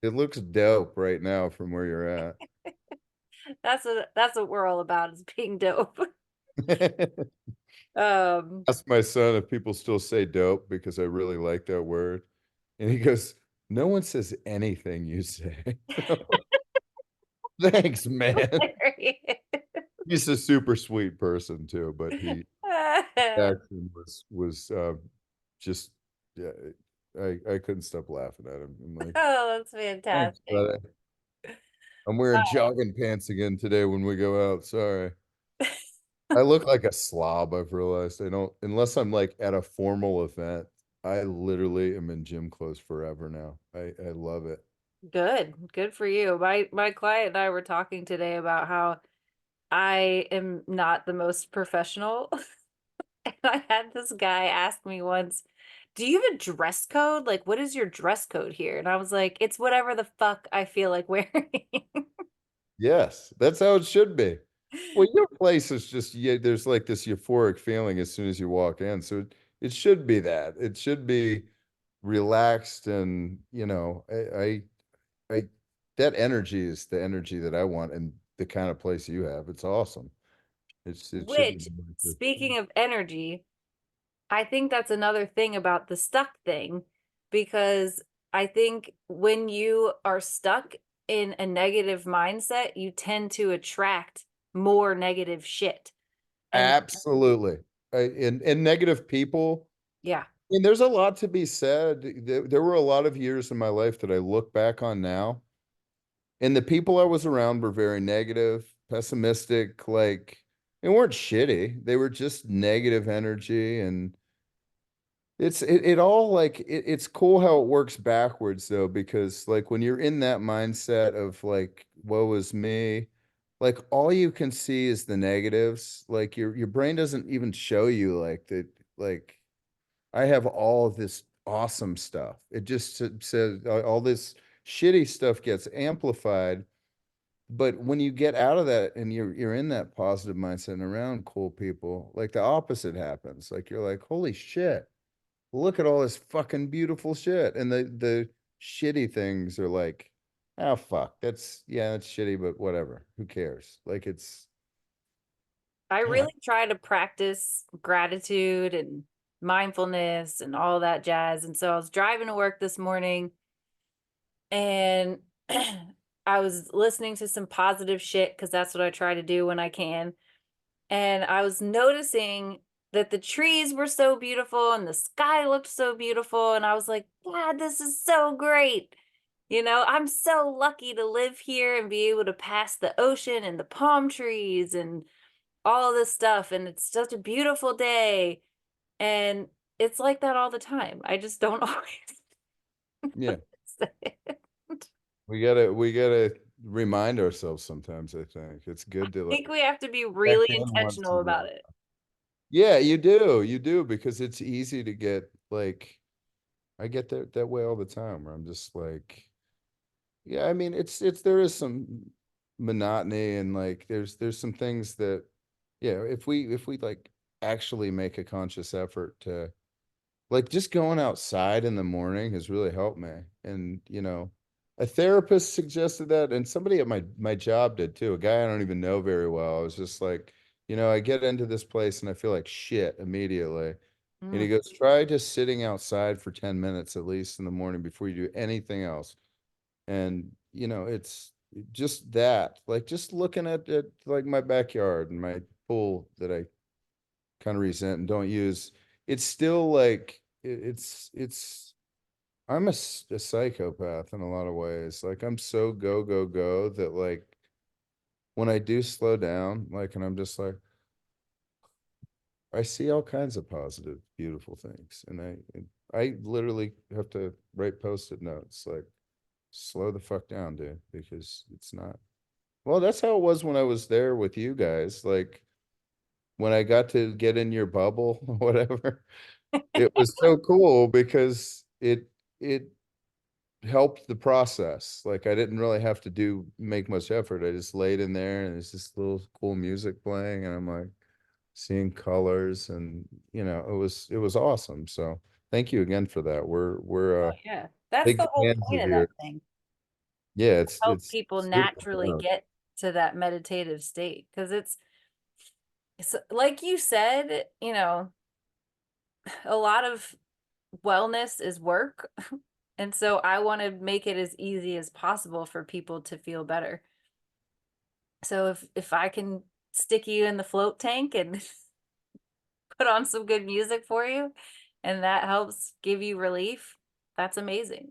it looks dope right now from where you're at. that's what we're all about is being dope. Um, Ask my son if people still say dope because I really like that word. And he goes, no one says anything you say. Thanks, man. He's a super sweet person too, but he oh, action was just yeah, I couldn't stop laughing at him. I'm like, that's thanks, fantastic. brother. I'm wearing jogging pants again today when we go out. Sorry. I look like a slob, I've realized. I don't unless I'm like at a formal event. I literally am in gym clothes forever now. I love it. Good for you. My client and I were talking today about how I am not the most professional. And I had this guy ask me once, "Do you have a dress code? Like, what is your dress code here?" And I was like, "It's whatever the fuck I feel like wearing." Yes, that's how it should be. Well, your place is just yeah, there's like this euphoric feeling as soon as you walk in. So it should be that. It should be relaxed and I that energy is the energy that I want and the kind of place you have. It's awesome. It should be Which, like this. speaking of energy, I think that's another thing about the stuck thing, because I think when you are stuck in a negative mindset, you tend to attract more negative shit. And Absolutely. And negative people. yeah, And there's a lot to be said. There were a lot of years in my life that I look back on now, and the people I was around were very negative, pessimistic, like they weren't shitty. They were just negative energy. And it all like it's cool how it works backwards though, because like when you're in that mindset of like, woe is me, like all you can see is the negatives. Like your brain doesn't even show you like that, like I have all of this awesome stuff. It just says all this shitty stuff gets amplified. But when you get out of that and you're in that positive mindset and around cool people, like the opposite happens. Like you're like, holy shit, look at all this fucking beautiful shit. And the shitty things are like, oh fuck, that's yeah, that's shitty, but whatever. Who cares? Like it's I yeah. really try to practice gratitude and mindfulness and all that jazz. And so I was driving to work this morning and I was listening to some positive shit because that's what I try to do when I can. And I was noticing that the trees were so beautiful and the sky looked so beautiful. And I was like, God, this is so great. I'm so lucky to live here and be able to pass the ocean and the palm trees and all this stuff. And it's such a beautiful day. And it's like that all the time. I just don't always Yeah. say it. We gotta remind ourselves sometimes, I think. It's good to I like think we have to be check really in once in intentional a about while. it. Yeah, you do, because it's easy to get like I get that way all the time where I'm just like, yeah, I mean it's there is some monotony and like there's some things that yeah, if we like actually make a conscious effort to like just going outside in the morning has really helped me. And a therapist suggested that, and somebody at my job did too. A guy I don't even know very well. I was just like, I get into this place and I feel like shit immediately. And he Mm. goes, try just sitting outside for 10 minutes at least in the morning before you do anything else. And it's just that, like just looking at like my backyard and my pool that I kind of resent and don't use. It's still like it's I'm a psychopath in a lot of ways. Like I'm so go go go that like when I do slow down, like and I'm just like I see all kinds of positive, beautiful things, and I literally have to write post-it notes like slow the fuck down, dude, because it's not. Well, that's how it was when I was there with you guys. Like when I got to get in your bubble, whatever, it was so cool because it helped the process. Like I didn't really have to make much effort. I just laid in there and there's this little cool music playing and I'm like seeing colors and it was awesome. So thank you again for that. We're Oh, yeah. That's big the whole fans point of of that your thing. yeah, Help it's people super naturally fun. get to that meditative state because it's like you said, a lot of wellness is work. And so I want to make it as easy as possible for people to feel better. So if I can stick you in the float tank and put on some good music for you and that helps give you relief, that's amazing.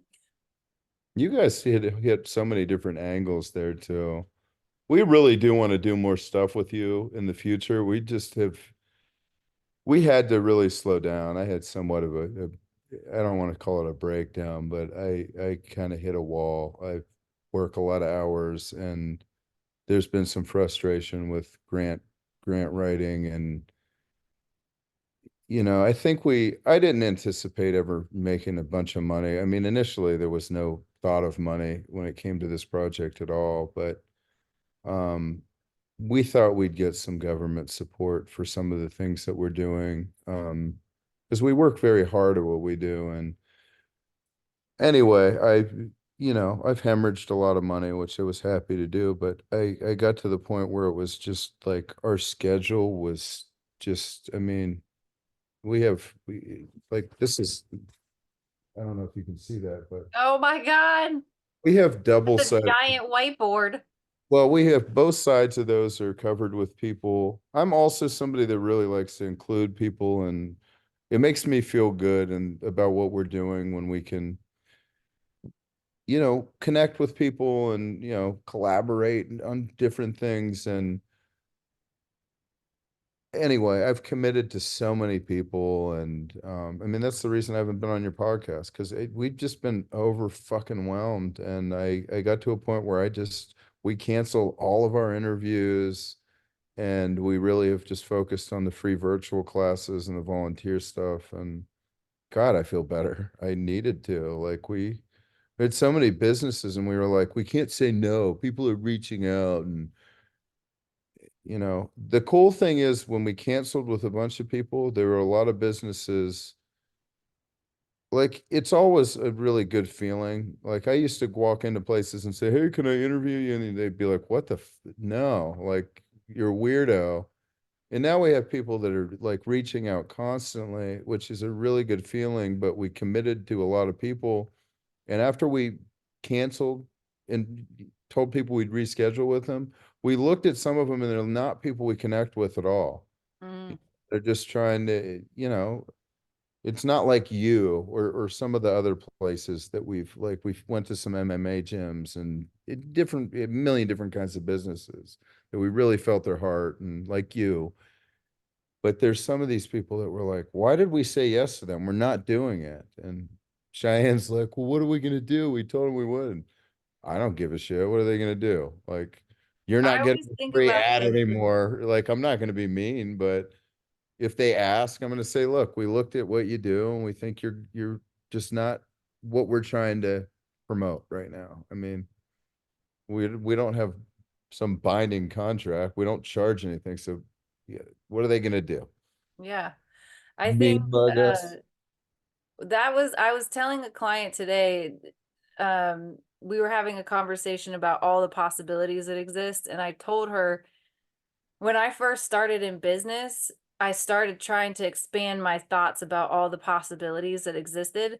You guys hit so many different angles there too. We really do want to do more stuff with you in the future. We had to really slow down. I had somewhat of I don't want to call it a breakdown, but I kind of hit a wall. I work a lot of hours and there's been some frustration with grant writing and I think I didn't anticipate ever making a bunch of money. I mean, initially there was no thought of money when it came to this project at all, but um we thought we'd get some government support for some of the things that we're doing. Because we work very hard at what we do. And anyway, I've hemorrhaged a lot of money, which I was happy to do, but I got to the point where it was just like our schedule was just, I mean, we like this is I don't know if you can see that, but Oh my God. we have double It's a sided. giant whiteboard. Well, we have both sides of those are covered with people. I'm also somebody that really likes to include people, and it makes me feel good and about what we're doing when we can, connect with people and, collaborate on different things. And anyway, I've committed to so many people, and I mean that's the reason I haven't been on your podcast because we've just been over fucking whelmed, and I got to a point where we canceled all of our interviews, and we really have just focused on the free virtual classes and the volunteer stuff. And God, I feel better. I needed to. Like we had so many businesses, and we were like, we can't say no. People are reaching out, and the cool thing is when we canceled with a bunch of people, there were a lot of businesses. Like it's always a really good feeling. Like I used to walk into places and say, "Hey, can I interview you?" And they'd be like, "What the no, like you're a weirdo." And now we have people that are like reaching out constantly, which is a really good feeling, but we committed to a lot of people. And after we canceled and told people we'd reschedule with them, we looked at some of them and they're not people we connect with at all. Mm. They're just trying to, it's not like you or some of the other places that we've went to some MMA gyms and a million different kinds of businesses that we really felt their heart and like you. But there's some of these people that were like, why did we say yes to them? We're not doing it. And Cheyenne's like, well, what are we gonna do? We told them we would. I don't give a shit. What are they gonna do? Like, you're I not getting always a think free about ad this. anymore. Like, I'm not gonna be mean, but if they ask, I'm gonna say, look, we looked at what you do and we think you're just not what we're trying to promote right now. I mean, we don't have some binding contract. We don't charge anything. So yeah, what are they gonna do? Yeah. I think Mean mug us? I was telling a client today, we were having a conversation about all the possibilities that exist. And I told her when I first started in business, I started trying to expand my thoughts about all the possibilities that existed.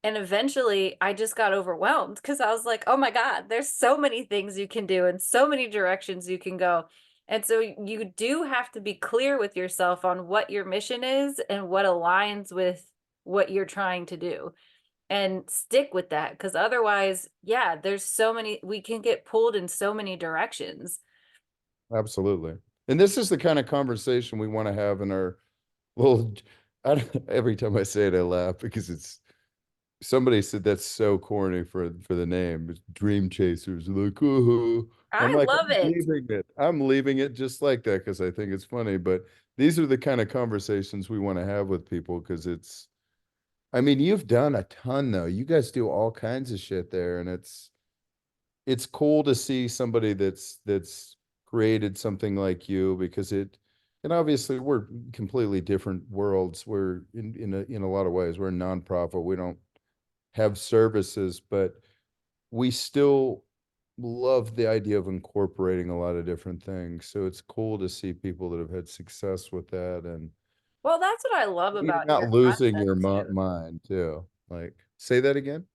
And eventually I just got overwhelmed because I was like, oh my God, there's so many things you can do and so many directions you can go. And so you do have to be clear with yourself on what your mission is and what aligns with what you're trying to do and stick with that. Because otherwise, yeah, we can get pulled in so many directions. Absolutely. And this is the kind of conversation we want to have in our little, every time I say it, I laugh because somebody said that's so corny for the name. It's Dream Chasers. Like, ooh. I'm I like, love I'm it. leaving it. I'm leaving it just like that because I think it's funny. But these are the kind of conversations we want to have with people because it's, I mean, you've done a ton though. You guys do all kinds of shit there, and it's cool to see somebody that's created something like you because it, and obviously we're completely different worlds. We're in a lot of ways, we're a nonprofit. We don't have services, but we still love the idea of incorporating a lot of different things. So it's cool to see people that have had success with that and Well, that's what I love you're about not your losing concept your too. mind too. Like, say that again.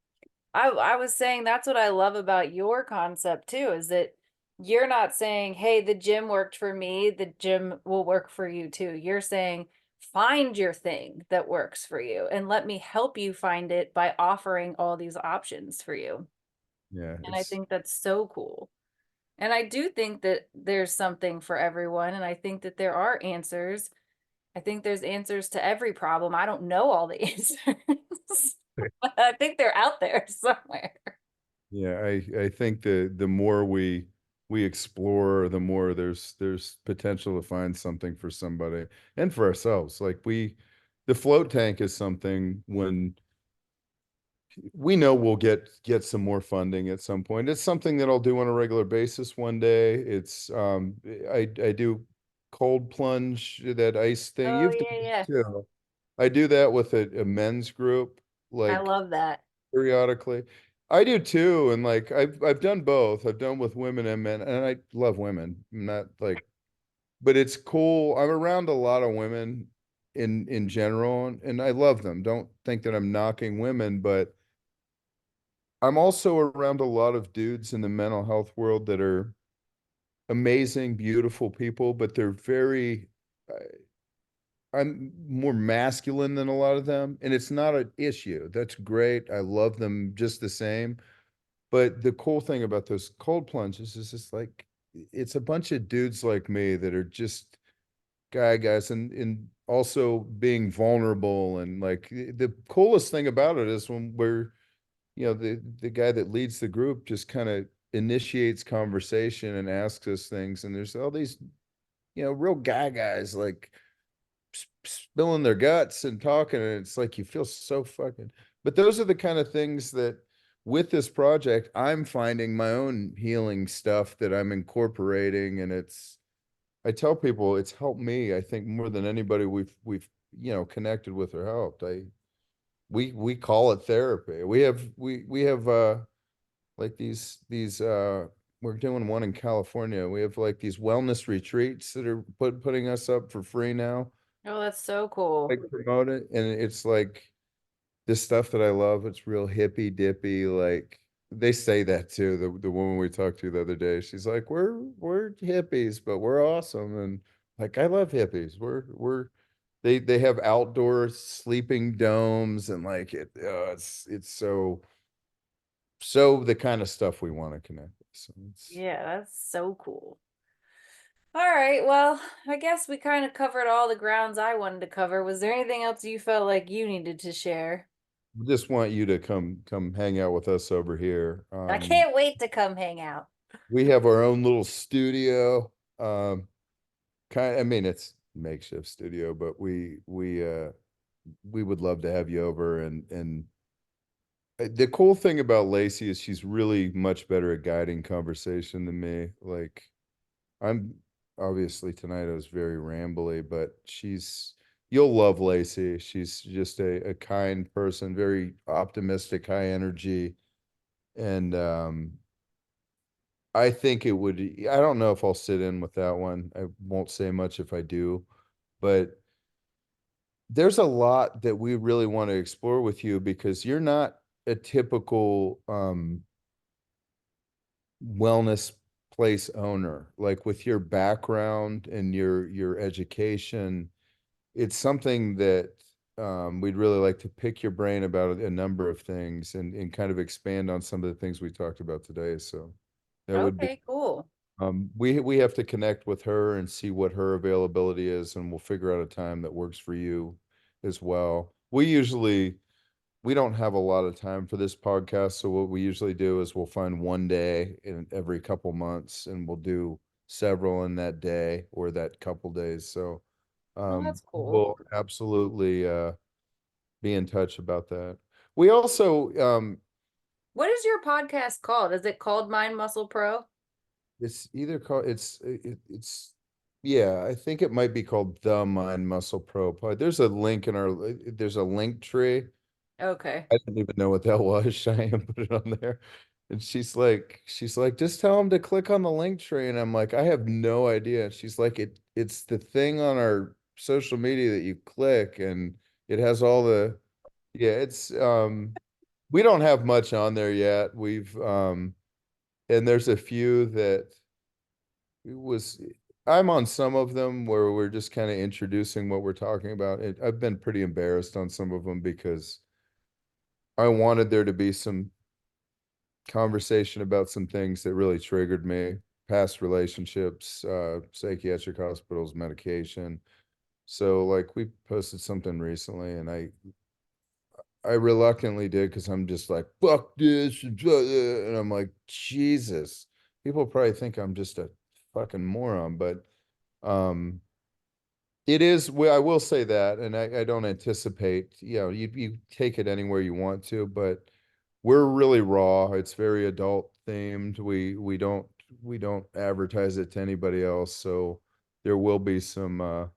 I was saying that's what I love about your concept too, is that you're not saying, hey, the gym worked for me, the gym will work for you too. You're saying, find your thing that works for you and let me help you find it by offering all these options for you. Yeah, And I think that's so cool. And I do think that there's something for everyone. And I think that there are answers. I think there's answers to every problem. I don't know all the answers, but I think they're out there somewhere. yeah, I think the more we explore, the more there's potential to find something for somebody and for ourselves. Like the float tank is something when we know we'll get some more funding at some point. It's something that I'll do on a regular basis one day. It's I do cold plunge, that ice thing. Oh, You've done yeah, it yeah. too. I do that with a men's group, I like love that. periodically. I do too, and like I've done both. I've done with women and men, and I love women. I'm not like, but it's cool. I'm around a lot of women in general, and I love them. Don't think that I'm knocking women, but I'm also around a lot of dudes in the mental health world that are amazing, beautiful people, but they're very, I'm more masculine than a lot of them. And it's not an issue. That's great. I love them just the same. But the cool thing about those cold plunges is just like, it's a bunch of dudes like me that are just guys and also being vulnerable. And like the coolest thing about it is when we're, the guy that leads the group just kind of initiates conversation and asks us things, and there's all these real guys like spilling their guts and talking, and it's like you feel so fucking, but those are the kind of things that with this project I'm finding my own healing stuff that I'm incorporating, and I tell people it's helped me, I think, more than anybody we've connected with or helped. We call it therapy. We have like these we're doing one in California. We have like these wellness retreats that are putting us up for free now. Oh, that's so cool. Like promote it. And it's like this stuff that I love. It's real hippy dippy. Like they say that too. The woman we talked to the other day, she's like, we're hippies, but we're awesome. And like I love hippies. We're they have outdoor sleeping domes and like it's so the kind of stuff we want to connect with. So it's Yeah, that's so cool. All right. Well, I guess we kind of covered all the grounds I wanted to cover. Was there anything else you felt like you needed to share? we just want you to come hang out with us over here. I can't wait to come hang out. We have our own little studio. I mean, it's makeshift studio, but we would love to have you over. And the cool thing about Lacey is she's really much better at guiding conversation than me. Like I'm obviously tonight I was very rambly, but you'll love Lacey. She's just a kind person, very optimistic, high energy. And I think it would, I don't know if I'll sit in with that one. I won't say much if I do, but there's a lot that we really want to explore with you because you're not a typical wellness place owner. Like with your background and your education, it's something that we'd really like to pick your brain about a number of things and kind of expand on some of the things we talked about today. So that would be Okay, cool. we have to connect with her and see what her availability is, and we'll figure out a time that works for you as well. We usually we don't have a lot of time for this podcast. So what we usually do is we'll find one day in every couple months and we'll do several in that day or that couple days. So Oh, that's cool. we'll absolutely be in touch about that. We also What is your podcast called? Is it called Mind Muscle Pro? it's either called it's yeah, I think it might be called the Mind Muscle Pro Pod. There's a link in our there's a link tree. Okay. I didn't even know what that was. Cheyenne put it on there. And she's like, just tell him to click on the link tree. And I'm like, I have no idea. She's like, it's the thing on our social media that you click and it has all the, yeah, it's we don't have much on there yet. We've and there's a few that it was I'm on some of them where we're just kind of introducing what we're talking about. I've been pretty embarrassed on some of them because I wanted there to be some conversation about some things that really triggered me, past relationships, psychiatric hospitals, medication. So like we posted something recently and I reluctantly did because I'm just like, fuck this. And I'm like, Jesus. People probably think I'm just a fucking moron, but um it is, well, I will say that, and I don't anticipate, you take it anywhere you want to, but we're really raw. It's very adult themed. We don't advertise it to anybody else, so there will be some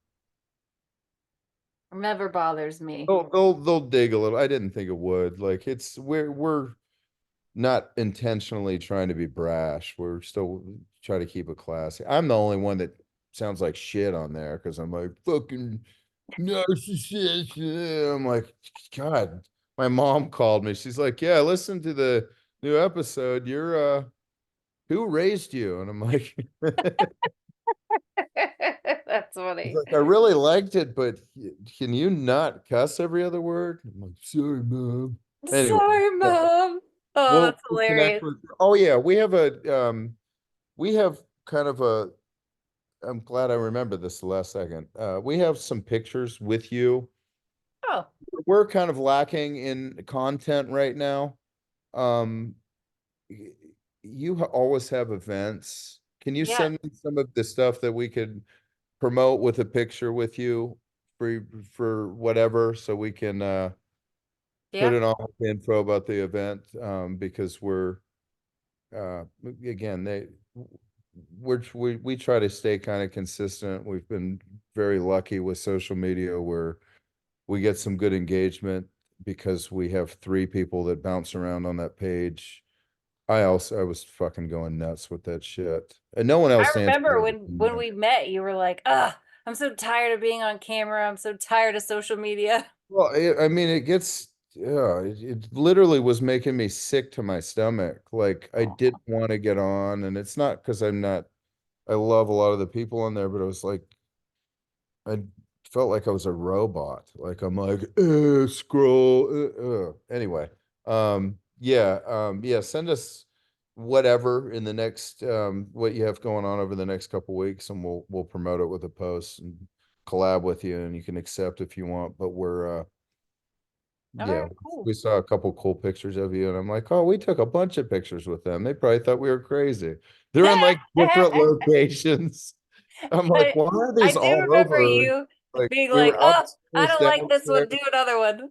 Never bothers me. they'll dig a little. I didn't think it would. Like we're not intentionally trying to be brash. We're still trying to keep it classy. I'm the only one that sounds like shit on there because I'm like fucking narcissist. I'm like, God, my mom called me. She's like, yeah, listen to the new episode. You're who raised you? And I'm like, That's she's funny. like, I really liked it, but can you not cuss every other word? I'm like, sorry, mom. Anyway, Sorry, yeah, Mom. Oh, that's we'll connect hilarious. with. Oh yeah, we have kind of a. I'm glad I remember this the last second. We have some pictures with you. Oh, We're kind of lacking in content right now. Um, you always have events. Can you yeah. send me some of the stuff that we could promote with a picture with you for whatever, so we can put Yeah. in all the info about the event? Because we're again we try to stay kind of consistent. We've been very lucky with social media where we get some good engagement because we have three people that bounce around on that page. I was fucking going nuts with that shit. And no one I else answered remember it. when we met, you were like, "Ah, I'm so tired of being on camera. I'm so tired of social media." Well, I mean, it gets, yeah, it literally was making me sick to my stomach. Like I didn't want to get on, and it's not because I'm not, I love a lot of the people on there, but it was like I felt like I was a robot. Like I'm like, scroll. Anyway, yeah. Send us whatever in the next what you have going on over the next couple weeks, and we'll promote it with a post and collab with you, and you can accept if you want. But we're All yeah, right, cool. we saw a couple cool pictures of you, and I'm like, oh, we took a bunch of pictures with them. They probably thought we were crazy. They're in like different locations. I'm like, I why are I these do all remember over? you Like being we like, were "Oh, I upstairs, don't like this one. downstairs. Do another one."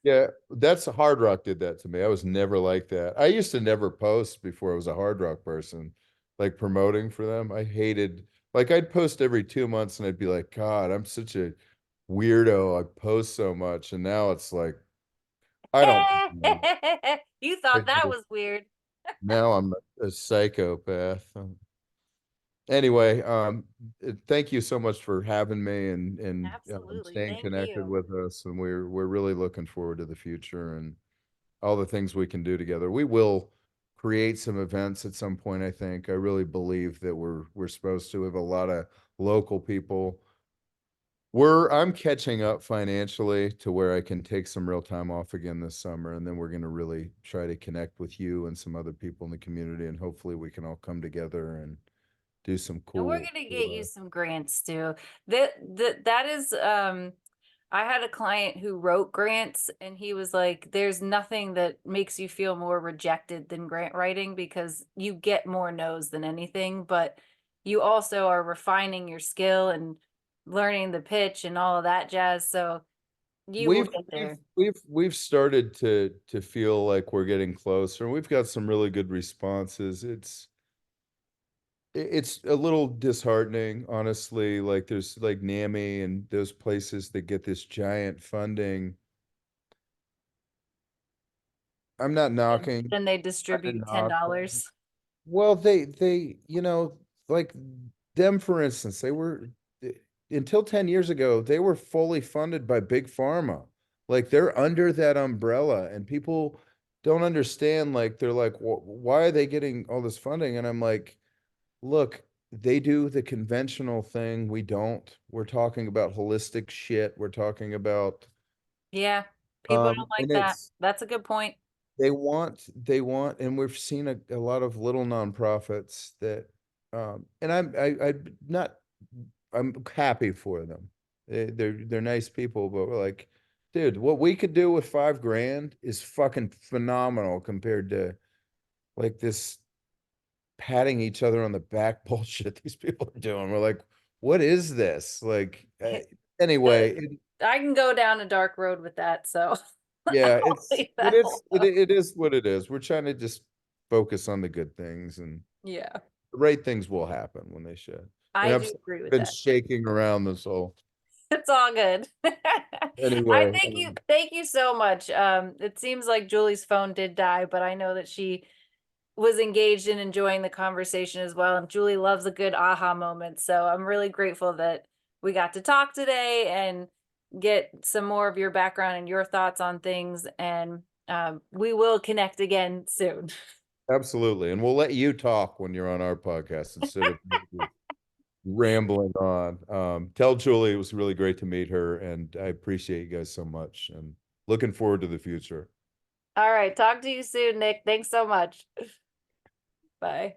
Yeah, that's Hard Rock did that to me. I was never like that. I used to never post before I was a Hard Rock person, like promoting for them. I hated, like I'd post every 2 months and I'd be like, God, I'm such a weirdo. I post so much. And now it's like, I don't, You thought that was weird. now I'm a psychopath. Anyway, thank you so much for having me and Absolutely. staying Thank connected you. with us. And we're really looking forward to the future and all the things we can do together. We will create some events at some point, I think. I really believe that we're supposed to have a lot of local people. I'm catching up financially to where I can take some real time off again this summer, and then we're going to really try to connect with you and some other people in the community, and hopefully we can all come together and do some And we're cool. gonna get you some grants too. That is I had a client who wrote grants, and he was like, there's nothing that makes you feel more rejected than grant writing because you get more no's than anything, but you also are refining your skill and learning the pitch and all of that jazz. So you will We've get we've there. we've started to feel like we're getting closer. We've got some really good responses. It's a little disheartening, honestly. Like there's like NAMI and those places that get this giant funding. I'm not And knocking, then they trying to distribute knock. $10. Well, they, like them, for instance, until 10 years ago, they were fully funded by Big Pharma. Like they're under that umbrella, and people don't understand. Like they're like, why are they getting all this funding? And I'm like, look, they do the conventional thing. We don't. We're talking about holistic shit. We're talking about, Yeah, people don't like and that. That's a good point. they want, and we've seen a lot of little nonprofits that, and I'm not, I'm happy for them. They're nice people, but we're like, dude, what we could do with 5 grand is fucking phenomenal compared to like this patting each other on the back bullshit these people are doing. We're like, what is this? Like, Uh, anyway, I can go down a dark road with that, so yeah, I'll it's leave it that is it, alone. it is what it is. We're trying to just focus on the good things, and Yeah, the right things will happen when they should. And I I've do agree with been that. shaking around this whole It's all good. I anyway. thank you so much. It seems like Julie's phone did die, but I know that she was engaged in enjoying the conversation as well. And Julie loves a good aha moment. So I'm really grateful that we got to talk today and get some more of your background and your thoughts on things. And we will connect again soon. Absolutely, and we'll let you talk when you're on our podcast instead of me rambling on. Tell Julie it was really great to meet her, and I appreciate you guys so much, and looking forward to the future. All right. Talk to you soon, Nick. Thanks so much. Bye.